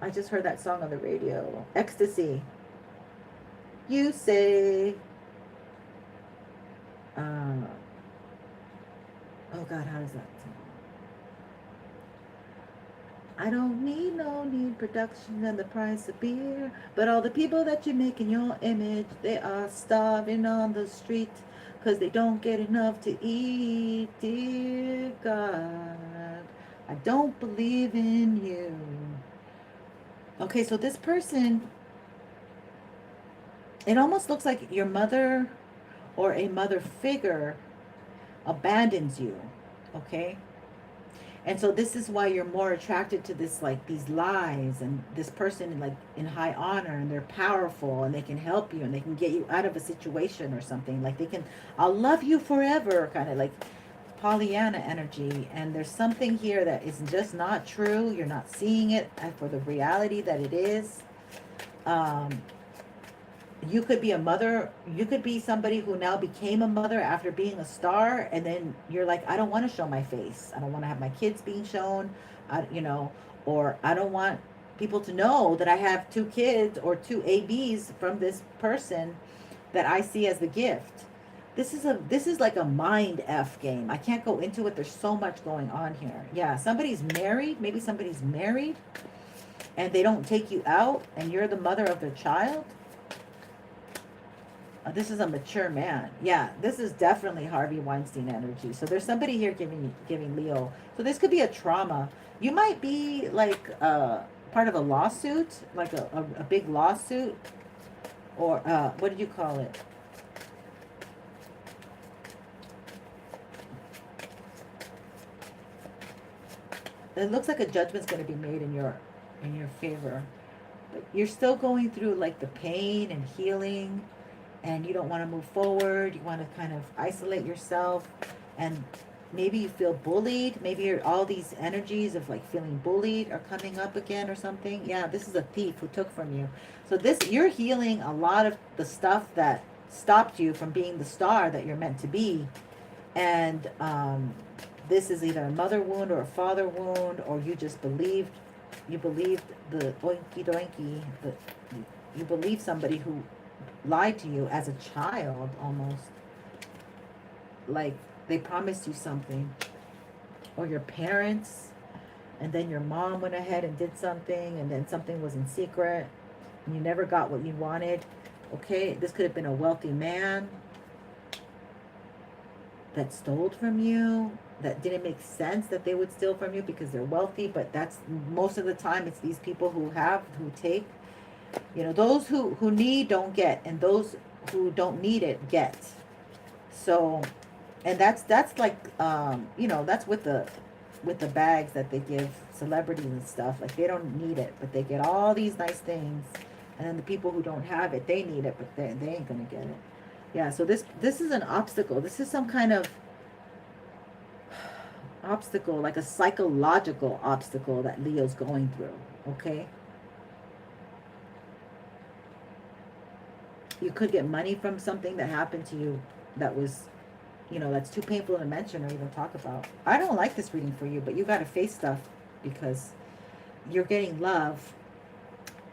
I just heard that song on the radio, Ecstasy. You say, oh God, how does that sound? I don't need no need production and the price of beer, but all the people that you make in your image, they are starving on the street because they don't get enough to eat. Dear God, I don't believe in you. Okay, so this person, it almost looks like your mother or a mother figure abandons you. Okay, and so this is why you're more attracted to this, like these lies, and this person like in high honor, and they're powerful and they can help you and they can get you out of a situation or something. Like they can, I'll love you forever, kind of like Pollyanna energy. And there's something here that is just not true. You're not seeing it for the reality that it is. You could be a mother. You could be somebody who now became a mother after being a star. And then you're like, I don't want to show my face. I don't want to have my kids being shown, or I don't want people to know that I have 2 kids or 2 ABs from this person that I see as the gift. This is like a mind F game. I can't go into it. There's so much going on here. Yeah, somebody's married. Maybe somebody's married and they don't take you out and you're the mother of their child. This is a mature man. Yeah, this is definitely Harvey Weinstein energy. So there's somebody here giving Leo. So this could be a trauma. You might be like part of a lawsuit, like a big lawsuit, or what did you call it? It looks like a judgment's going to be made in your favor. But you're still going through like the pain and healing, and you don't want to move forward. You want to kind of isolate yourself, and maybe you feel bullied. Maybe all these energies of like feeling bullied are coming up again or something. Yeah, this is a thief who took from you. So you're healing a lot of the stuff that stopped you from being the star that you're meant to be. And this is either a mother wound or a father wound, or you just believed the oinky doinky, you believe somebody who lied to you as a child almost. like they promised you something, or your parents, and then your mom went ahead and did something, and then something was in secret, and you never got what you wanted. Okay, this could have been a wealthy man that stole from you. That didn't make sense that they would steal from you because they're wealthy, but that's most of the time it's these people who take. You know, those who need don't get, and those who don't need it get. So, and that's like, you know, that's with the bags that they give celebrities and stuff. Like, they don't need it, but they get all these nice things, and then the people who don't have it, they need it, but they ain't gonna get it. Yeah. So this is an obstacle. This is some kind of obstacle, like a psychological obstacle that Leo's going through. Okay. You could get money from something that happened to you that was, you know, that's too painful to mention or even talk about. I don't like this reading for you, but you got to face stuff because you're getting love,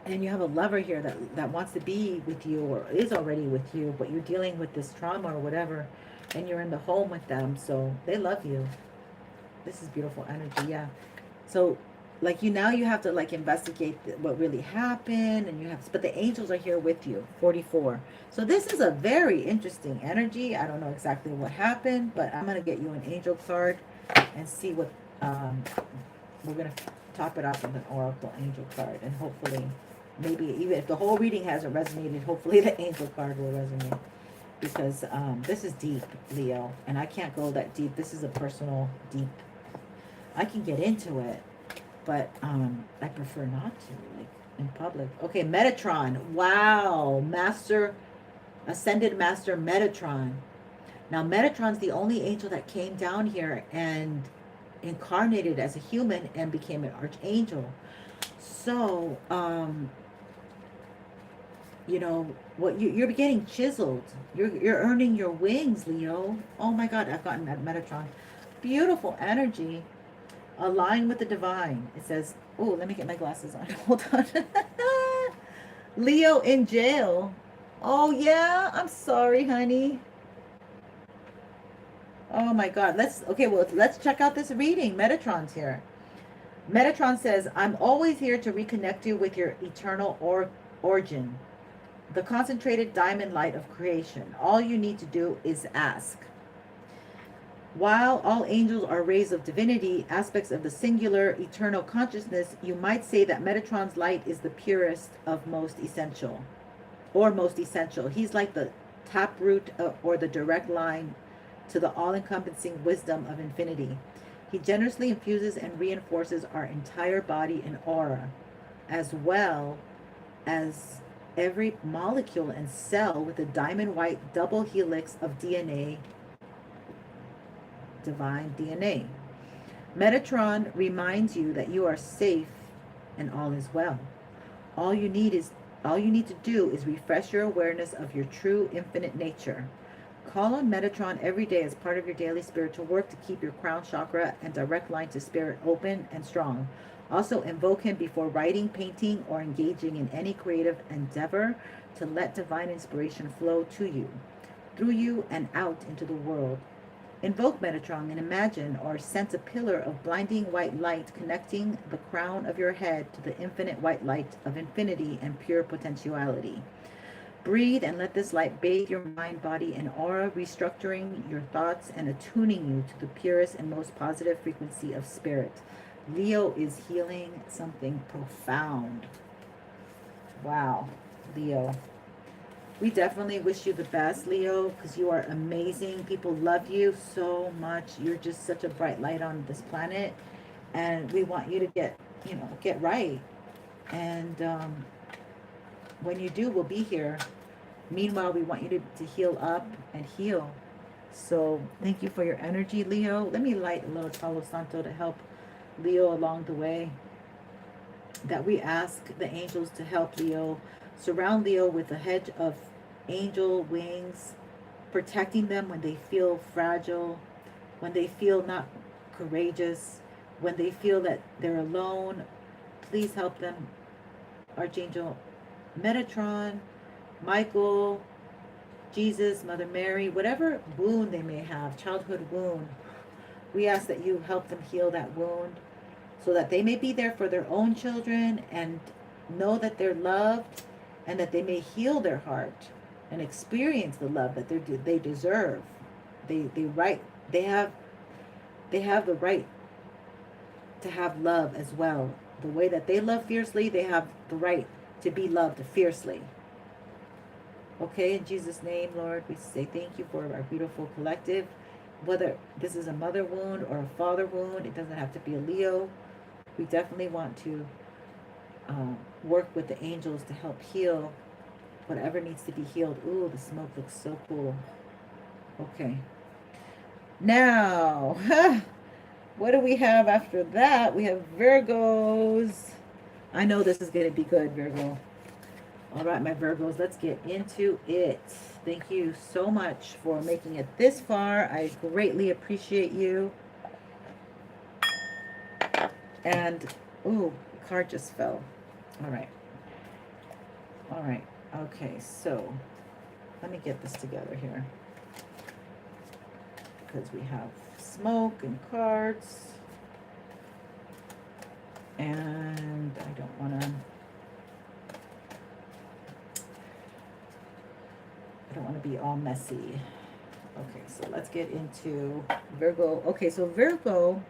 and you have a lover here that wants to be with you or is already with you, but you're dealing with this trauma or whatever, and you're in the home with them, so they love you. This is beautiful energy. Yeah. So like you have to like investigate what really happened, and but the angels are here with you. 44. So this is a very interesting energy. I don't know exactly what happened, but I'm going to get you an angel card and see what, we're going to top it off with an oracle angel card, and hopefully, maybe even if the whole reading hasn't resonated, hopefully the angel card will resonate, because this is deep, Leo, and I can't go that deep. This is a personal deep. I can get into it, but I prefer not to, like in public. Okay, Metatron. Wow, ascended master Metatron. Now Metatron's the only angel that came down here and incarnated as a human and became an archangel. So you know what, you're getting chiseled. You're earning your wings, Leo. Oh my God, I've gotten that Metatron. Beautiful energy. Align with the divine. It says, oh, let me get my glasses on. Hold on. Leo in jail. Oh, yeah. I'm sorry, honey. Oh, my God. Let's check out this reading. Metatron's here. Metatron says, I'm always here to reconnect you with your eternal origin, the concentrated diamond light of creation. All you need to do is ask. While all angels are rays of divinity, aspects of the singular eternal consciousness, you might say that Metatron's light is the purest of most essential. He's like the taproot or the direct line to the all-encompassing wisdom of infinity. He generously infuses and reinforces our entire body and aura, as well as every molecule and cell with a diamond white double helix of DNA, divine DNA. Metatron reminds you that you are safe and all is well. All you need to do is refresh your awareness of your true infinite nature. Call on Metatron every day as part of your daily spiritual work to keep your crown chakra and direct line to spirit open and strong. Also invoke him before writing, painting, or engaging in any creative endeavor to let divine inspiration flow to you, through you, and out into the world. Invoke Metatron and imagine or sense a pillar of blinding white light connecting the crown of your head to the infinite white light of infinity and pure potentiality. Breathe and let this light bathe your mind, body, and aura, restructuring your thoughts and attuning you to the purest and most positive frequency of spirit. Leo is healing something profound. Wow, Leo. We definitely wish you the best, Leo, because you are amazing. People love you so much. You're just such a bright light on this planet. And we want you to get right. And when you do, we'll be here. Meanwhile, we want you to heal up and heal. So thank you for your energy, Leo. Let me light a little Palo Santo to help Leo along the way. That we ask the angels to help Leo. Surround Leo with a hedge of angel wings, protecting them when they feel fragile, when they feel not courageous, when they feel that they're alone. Please help them. Archangel Metatron, Michael, Jesus, Mother Mary, whatever wound they may have, childhood wound, we ask that you help them heal that wound so that they may be there for their own children and know that they're loved, and that they may heal their heart and experience the love that they deserve. They have the right to have love as well. The way that they love fiercely, they have the right to be loved fiercely. Okay, in Jesus' name, Lord, we say thank you for our beautiful collective. Whether this is a mother wound or a father wound, it doesn't have to be a Leo. We definitely want to work with the angels to help heal whatever needs to be healed. Ooh, the smoke looks so cool. Okay. Now, what do we have after that? We have Virgos. I know this is going to be good, Virgo. All right, my Virgos, let's get into it. Thank you so much for making it this far. I greatly appreciate you. And, ooh, the card just fell. All right. All right. Okay, so let me get this together here. Because we have smoke and cards. And I don't want to be all messy. Okay, so let's get into Virgo. Okay, so Virgo,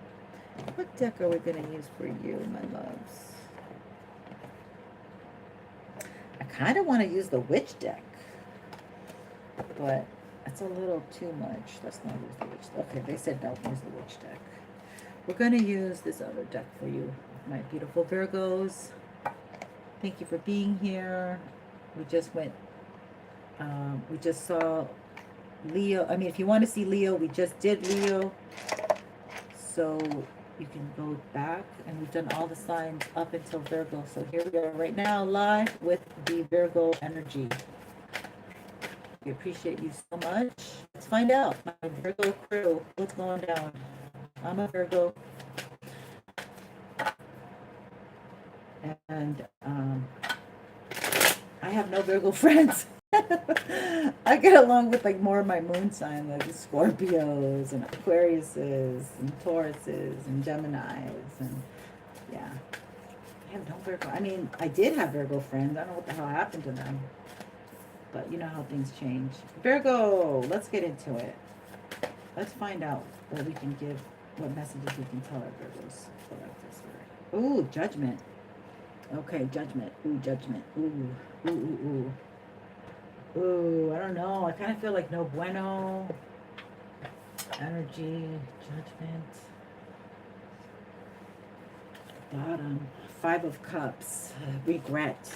what deck are we going to use for you, my loves? I kind of want to use the Witch deck, but it's a little too much. Let's not use the Witch. Okay, they said don't use the Witch deck. We're going to use this other deck for you, my beautiful Virgos. Thank you for being here. We just saw Leo. I mean, if you want to see Leo, we just did Leo. So you can go back, and we've done all the signs up until Virgo. So here we are right now, live with the Virgo energy. We appreciate you so much. Let's find out, my Virgo crew, what's going down. I'm a Virgo. And I have no Virgo friends. I get along with like more of my moon sign, like the Scorpios and Aquariuses and Tauruses and Geminis, and yeah, I have no Virgo. I mean, I did have Virgo friends. I don't know what the hell happened to them, but you know how things change. Virgo, let's get into it. Let's find out what we can give, what messages we can tell our Virgos. Ooh, judgment. Okay, judgment. Ooh, judgment. Ooh, ooh, ooh, ooh. Ooh, I don't know. I kind of feel like no bueno. Energy, judgment. Bottom. 5 of Cups. Regret.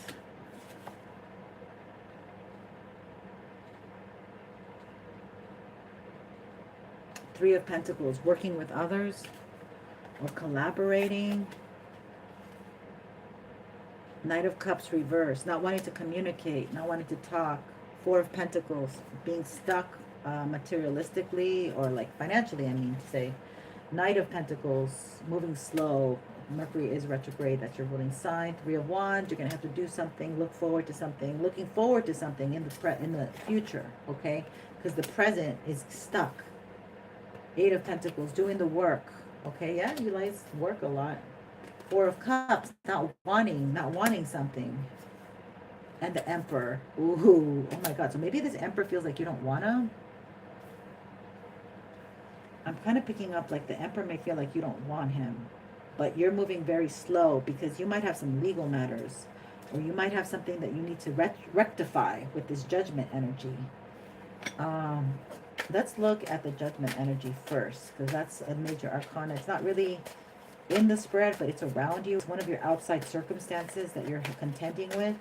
Three of Pentacles. Working with others or collaborating. Knight of Cups reversed. Not wanting to communicate. Not wanting to talk. 4 of Pentacles, being stuck materialistically or like financially, I mean to say. Knight of Pentacles, moving slow. Mercury is retrograde. That's your ruling sign. 3 of Wands, you're going to have to do something, look forward to something, looking forward to something in the future, okay? Because the present is stuck. 8 of Pentacles, doing the work, okay? Yeah, you guys work a lot. 4 of Cups, not wanting something. And the Emperor. Ooh, oh my God. So maybe this Emperor feels like you don't want to. I'm kind of picking up like the Emperor may feel like you don't want him. But you're moving very slow because you might have some legal matters. Or you might have something that you need to rectify with this judgment energy. Let's look at the judgment energy first. Because that's a major arcana. It's not really in the spread, but it's around you. It's one of your outside circumstances that you're contending with.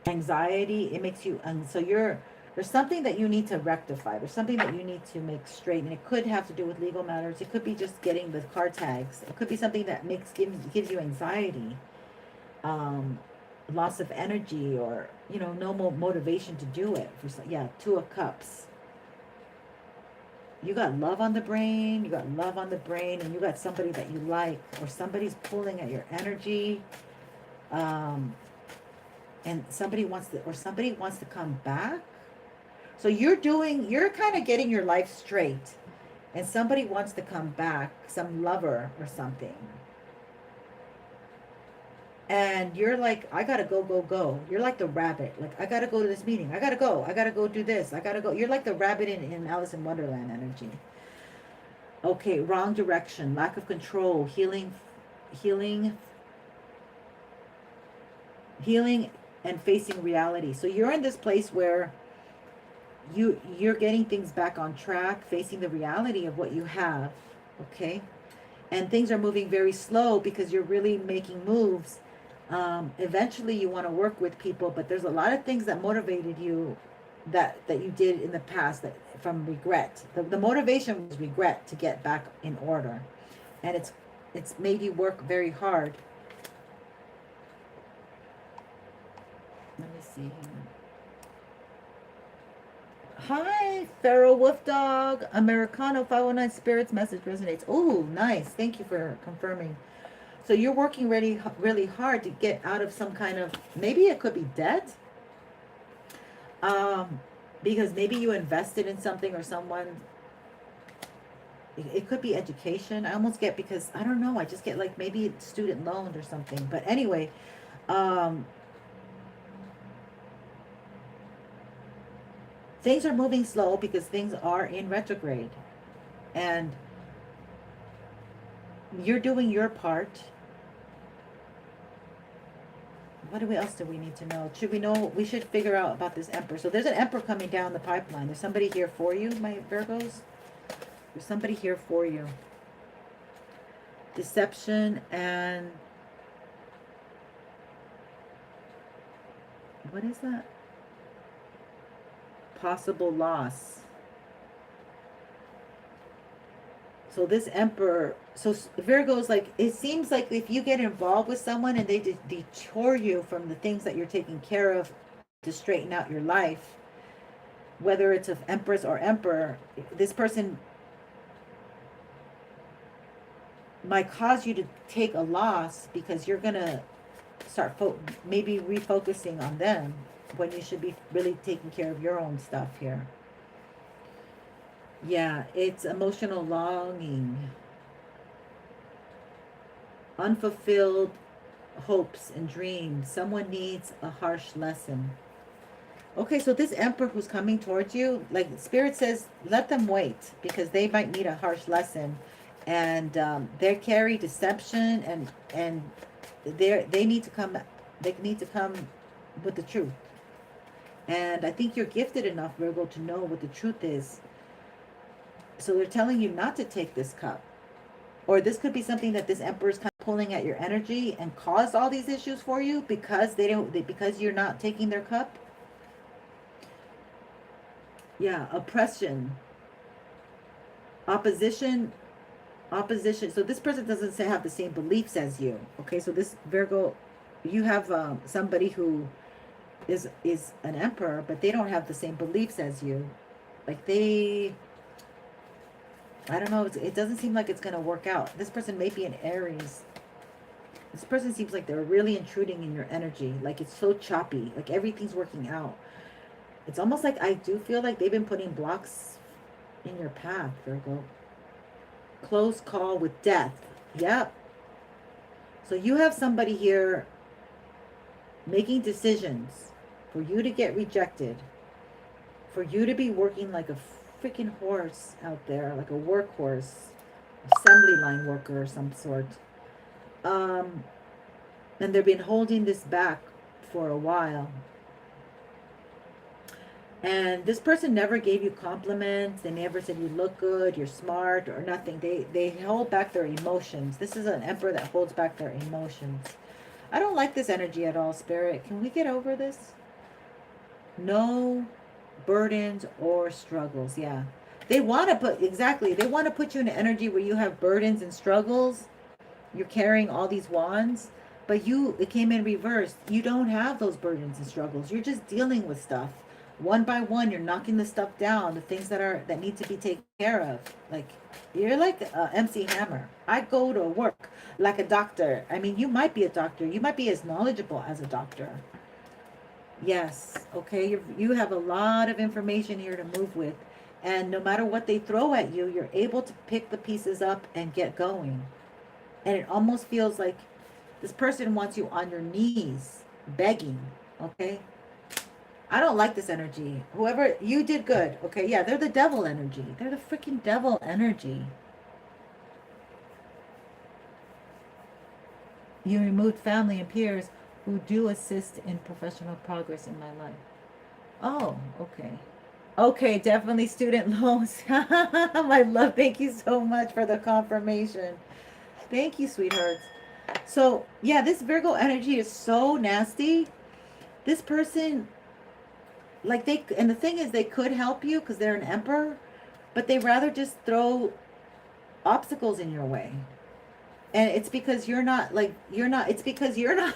Anxiety, it makes you, and so there's something that you need to rectify. There's something that you need to make straight, and it could have to do with legal matters. It could be just getting the card tags. It could be something that gives you anxiety, loss of energy, or you know, no more motivation to do it. Yeah, 2 of Cups. You got love on the brain. You got love on the brain, and you got somebody that you like, or somebody's pulling at your energy. And somebody wants to come back. So you're kind of getting your life straight, and somebody wants to come back, some lover or something. And you're like, I gotta go, go, go. You're like the rabbit. Like, I gotta go to this meeting. I gotta go. I gotta go do this. I gotta go. You're like the rabbit in Alice in Wonderland energy. Okay, wrong direction, lack of control, healing, healing, healing, and facing reality. So you're in this place where you're getting things back on track, facing the reality of what you have, okay? And things are moving very slow because you're really making moves. Eventually you want to work with people, but there's a lot of things that motivated you that you did in the past, that from regret. The motivation was regret to get back in order, and it's made you work very hard. Let me see. Hi, Pharaoh Wolf Dog, Americano 509 Spirits message resonates. Oh, nice. Thank you for confirming. So you're working really, really hard to get out of some kind of, maybe it could be debt. Because maybe you invested in something or someone. It could be education. I almost get, because I don't know. I just get like maybe student loans or something. But anyway, things are moving slow because things are in retrograde, and you're doing your part. What else do we need to know? Should we know? We should figure out about this Emperor. So there's an Emperor coming down the pipeline. There's somebody here for you, my Virgos. There's somebody here for you. Deception and what is that? Possible loss. So this Emperor, so Virgo's like, it seems like if you get involved with someone and they detour you from the things that you're taking care of to straighten out your life, whether it's of Empress or Emperor, this person might cause you to take a loss because you're going to start maybe refocusing on them when you should be really taking care of your own stuff here. Yeah, it's emotional longing, unfulfilled hopes and dreams. Someone needs a harsh lesson. Okay, so this Emperor who's coming towards you, like Spirit says, let them wait because they might need a harsh lesson, and they carry deception, and they need to come. They need to come with the truth. And I think you're gifted enough, Virgo, to know what the truth is. So they're telling you not to take this cup. Or this could be something that this Emperor is kind of pulling at your energy and caused all these issues for you because because you're not taking their cup. Yeah, oppression. Opposition. So this person doesn't have the same beliefs as you. Okay, so this Virgo, you have somebody who is an Emperor, but they don't have the same beliefs as you. Like I don't know, it doesn't seem like it's going to work out. This person may be an Aries. This person seems like they're really intruding in your energy. Like it's so choppy. Like everything's working out. It's almost like I do feel like they've been putting blocks in your path, Virgo. Close call with death. Yep. So you have somebody here making decisions for you to get rejected. For you to be working like a freaking horse out there, like a workhorse, assembly line worker or some sort. And they've been holding this back for a while. And this person never gave you compliments. They never said you look good, you're smart, or nothing. They hold back their emotions. This is an Emperor that holds back their emotions. I don't like this energy at all, Spirit. Can we get over this? No burdens or struggles. Yeah, they want to put they want to put you in an energy where you have burdens and struggles. You're carrying all these wands, but it came in reverse. You don't have those burdens and struggles. You're just dealing with stuff one by one. You're knocking the stuff down, the things that need to be taken care of. Like you're like MC Hammer. I go to work like a doctor. I mean, you might be a doctor, you might be as knowledgeable as a doctor, Yes. Okay. You have a lot of information here to move with. And no matter what they throw at you, you're able to pick the pieces up and get going. And it almost feels like this person wants you on your knees, begging. Okay. I don't like this energy. Whoever, you did good. Okay. Yeah. They're the devil energy. They're the freaking devil energy. You removed family and peers who do assist in professional progress in my life. Oh, okay. Okay, definitely student loans. My love, thank you so much for the confirmation. Thank you, sweethearts. So, yeah, this Virgo energy is so nasty. This person, like and the thing is, they could help you because they're an emperor, but they rather just throw obstacles in your way. And it's because it's because you're not,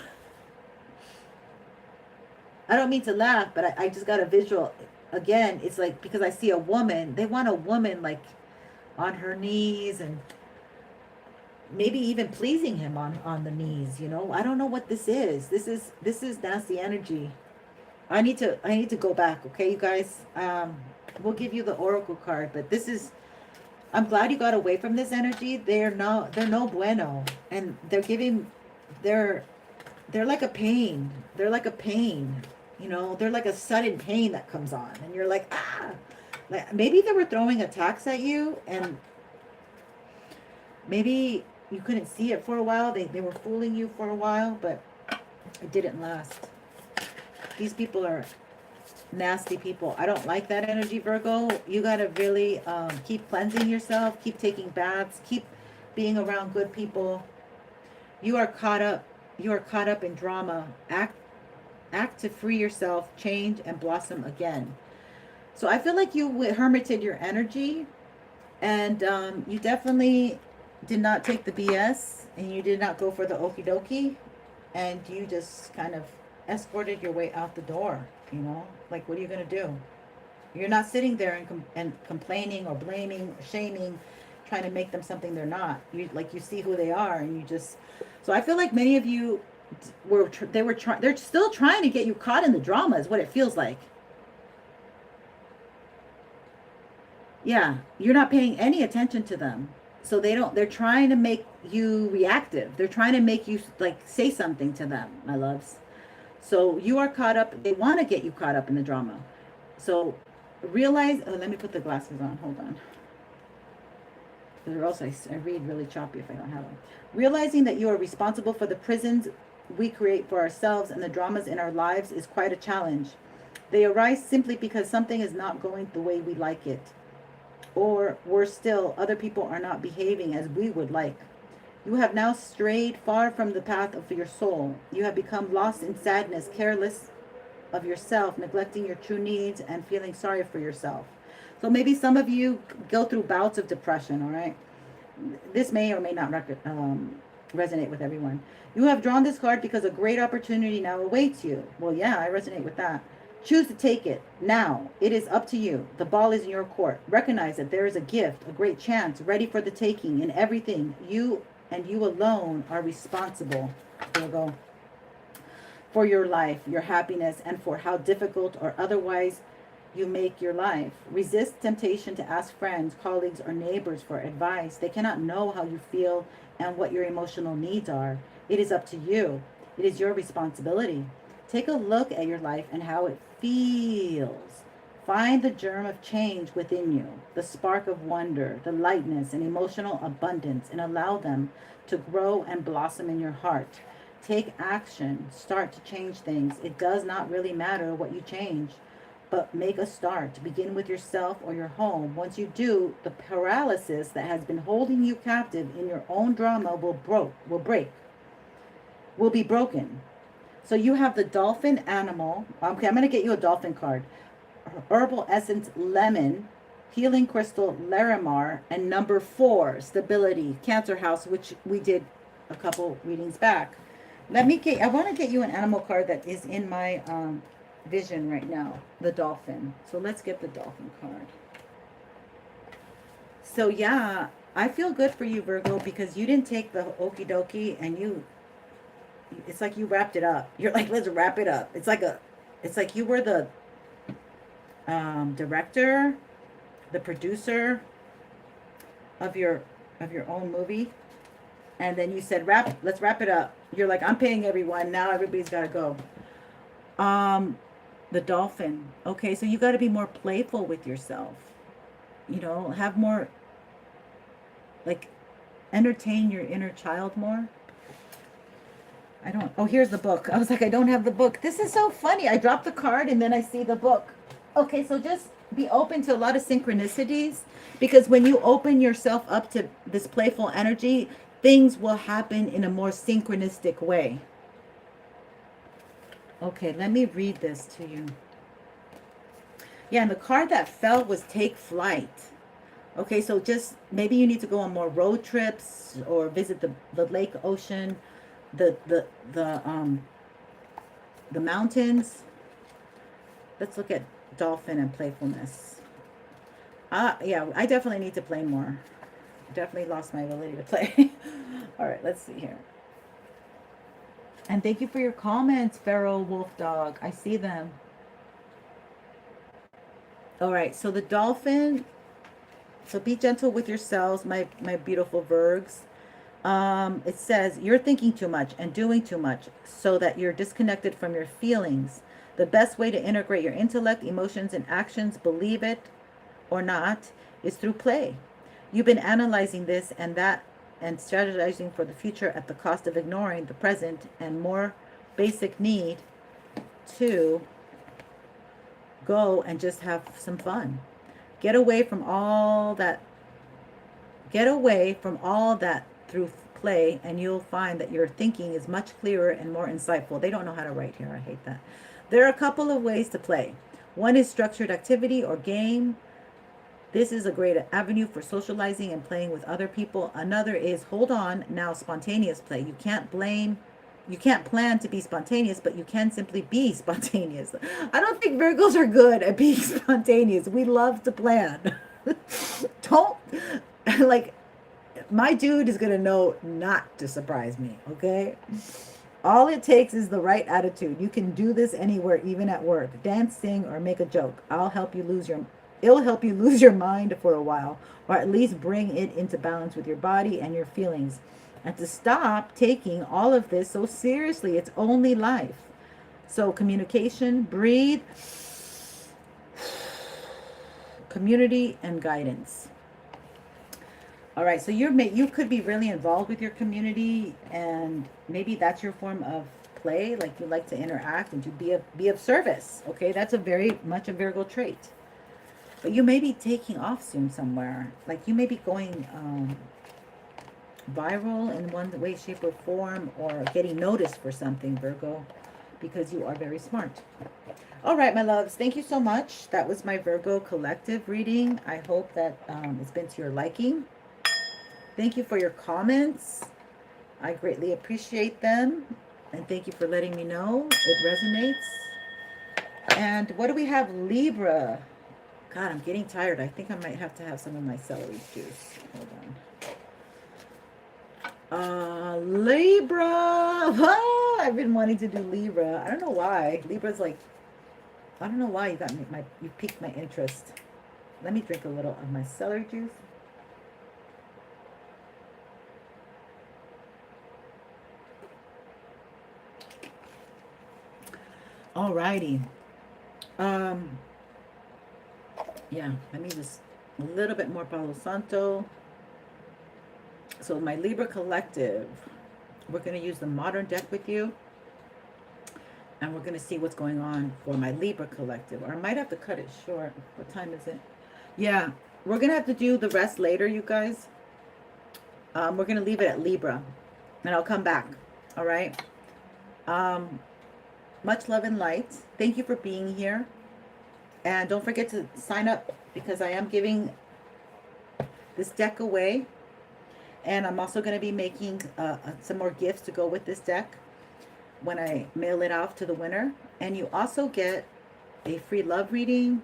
I don't mean to laugh, but I just got a visual. Again, it's like because I see a woman, they want a woman like on her knees and maybe even pleasing him on the knees, you know. I don't know what this is. This is nasty energy. I need to go back, okay, you guys. We'll give you the oracle card, but this is, I'm glad you got away from this energy. They're no bueno, and they're like a pain. They're like a pain. You know, they're like a sudden pain that comes on, and you're like, ah. Like maybe they were throwing attacks at you, and maybe you couldn't see it for a while. They were fooling you for a while, but it didn't last. These people are nasty people. I don't like that energy, Virgo. You got to really keep cleansing yourself, keep taking baths, keep being around good people. You are caught up in drama. Act to free yourself, change, and blossom again. So I feel like you hermited your energy, and you definitely did not take the BS, and you did not go for the okie dokie, and you just kind of escorted your way out the door. You know, like, what are you going to do? You're not sitting there and complaining or blaming or shaming, trying to make them something they're not. You see who they are, and you just. So I feel like many of you they're still trying to get you caught in the drama, is what it feels like. Yeah, you're not paying any attention to them. So they're trying to make you reactive. They're trying to make you like say something to them, my loves. So you are caught up. They want to get you caught up in the drama. So realize, let me put the glasses on. Hold on. Or else I read really choppy if I don't have them. Realizing that you are responsible for the prisons we create for ourselves and the dramas in our lives is quite a challenge. They arise simply because something is not going the way we like it. Or worse still, other people are not behaving as we would like. You have now strayed far from the path of your soul. You have become lost in sadness, careless of yourself, neglecting your true needs, and feeling sorry for yourself. So maybe some of you go through bouts of depression, all right? This may or may not resonate with everyone. You have drawn this card because a great opportunity now awaits you. Well, yeah, I resonate with that. Choose to take it now. It is up to you. The ball is in your court. Recognize that there is a gift, a great chance, ready for the taking in everything. You and you alone are responsible, Virgo, for your life, your happiness, and for how difficult or otherwise you make your life. Resist temptation to ask friends, colleagues, or neighbors for advice. They cannot know how you feel and what your emotional needs are. It is up to you. It is your responsibility. Take a look at your life and how it feels. Find the germ of change within you, the spark of wonder, the lightness and emotional abundance, and allow them to grow and blossom in your heart. Take action. Start to change things. It does not really matter what you change, but make a start. Begin with yourself or your home. Once you do, the paralysis that has been holding you captive in your own drama will be broken. So you have the dolphin animal. Okay, I'm going to get you a dolphin card. Herbal essence lemon, healing crystal Larimar, and number 4, stability, Cancer house, which we did a couple readings back. I want to get you an animal card that is in my vision right now, the dolphin. So let's get the dolphin card. So yeah, I feel good for you, Virgo, because you didn't take the okie dokie and it's like you wrapped it up. You're like, let's wrap it up. It's like It's like you were the director, the producer of your own movie, and then you said, let's wrap it up. You're like, I'm paying everyone, now everybody's got to go. The dolphin. Okay, so you got to be more playful with yourself. You know, have more, like, entertain your inner child more. Oh, here's the book. I was like, I don't have the book. This is so funny. I dropped the card and then I see the book. Okay, so just be open to a lot of synchronicities, because when you open yourself up to this playful energy, things will happen in a more synchronistic way. Okay, let me read this to you. Yeah, and the card that fell was take flight. Okay, so just maybe you need to go on more road trips or visit the lake, ocean, the mountains. Let's look at dolphin and playfulness. Yeah, I definitely need to play more. Definitely lost my ability to play. All right, let's see here. And thank you for your comments, Feral Wolf Dog. I see them. All right, so the dolphin. So be gentle with yourselves, my beautiful Virgs. It says, you're thinking too much and doing too much so that you're disconnected from your feelings. The best way to integrate your intellect, emotions, and actions, believe it or not, is through play. You've been analyzing this and that and strategizing for the future at the cost of ignoring the present and more basic need to go and just have some fun. Get away from all that. Get away from all that through play, and you'll find that your thinking is much clearer and more insightful. They don't know how to write here. I hate that. There are a couple of ways to play. One is structured activity or game. This is a great avenue for socializing and playing with other people. Another is, hold on, now spontaneous play. You can't plan to be spontaneous, but you can simply be spontaneous. I don't think Virgos are good at being spontaneous. We love to plan. Don't, like, my dude is going to know not to surprise me, okay? All it takes is the right attitude. You can do this anywhere, even at work. Dance, sing, or make a joke. It'll help you lose your mind for a while, or at least bring it into balance with your body and your feelings. And to stop taking all of this so seriously. It's only life. So communication, breathe, community, and guidance. All right, so you could be really involved with your community, and maybe that's your form of play. Like, you like to interact and to be of service. Okay, that's a very much a Virgo trait. But you may be taking off soon somewhere. Like, you may be going viral in one way, shape, or form, or getting noticed for something, Virgo, because you are very smart. All right, my loves, thank you so much. That was my Virgo collective reading. I hope that it's been to your liking. Thank you for your comments. I greatly appreciate them. And thank you for letting me know it resonates. And what do we have? Libra. God, I'm getting tired. I think I might have to have some of my celery juice. Hold on. Libra. Oh, I've been wanting to do Libra. I don't know why. Libra's like, I don't know why you got me. You piqued my interest. Let me drink a little of my celery juice. Alrighty. Yeah, let me just a little bit more Palo Santo. So my Libra collective, we're going to use the modern deck with you, and we're going to see what's going on for my Libra collective. Or I might have to cut it short. What time is it? Yeah, we're going to have to do the rest later, you guys. We're going to leave it at Libra, and I'll come back. All right. Much love and light. Thank you for being here. And don't forget to sign up, because I am giving this deck away. And I'm also going to be making some more gifts to go with this deck when I mail it off to the winner. And you also get a free love reading,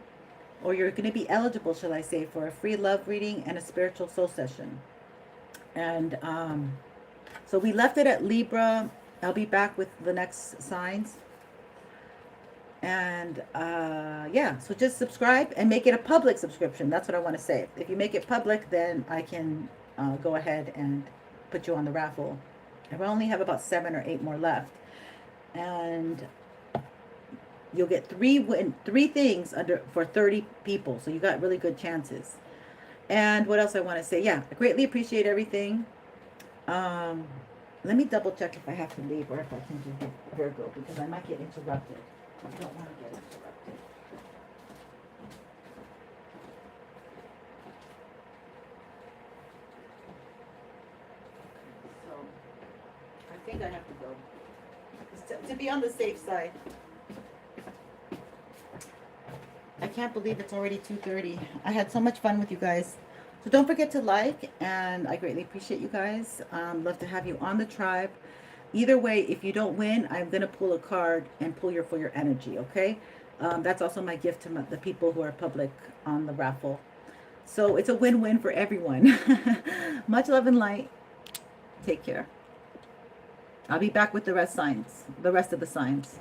or you're going to be eligible, shall I say, for a free love reading and a spiritual soul session. And so we left it at Libra. I'll be back with the next signs. And yeah, so just subscribe and make it a public subscription. That's what I want to say. If you make it public, then I can go ahead and put you on the raffle. I only have about 7 or 8 more left. And you'll get three things for 30 people. So you got really good chances. And what else I want to say? Yeah, I greatly appreciate everything. Let me double check if I have to leave or if I can do Virgo, because I might get interrupted. I don't want to get interrupted. So I think I have to go. To be on the safe side. I can't believe it's already 2:30. I had so much fun with you guys. So don't forget to like, and I greatly appreciate you guys. Love to have you on the tribe. Either way, if you don't win, I'm going to pull a card and pull for your energy, okay? That's also my gift to the people who are public on the raffle. So it's a win-win for everyone. Much love and light. Take care. I'll be back with the rest of the signs.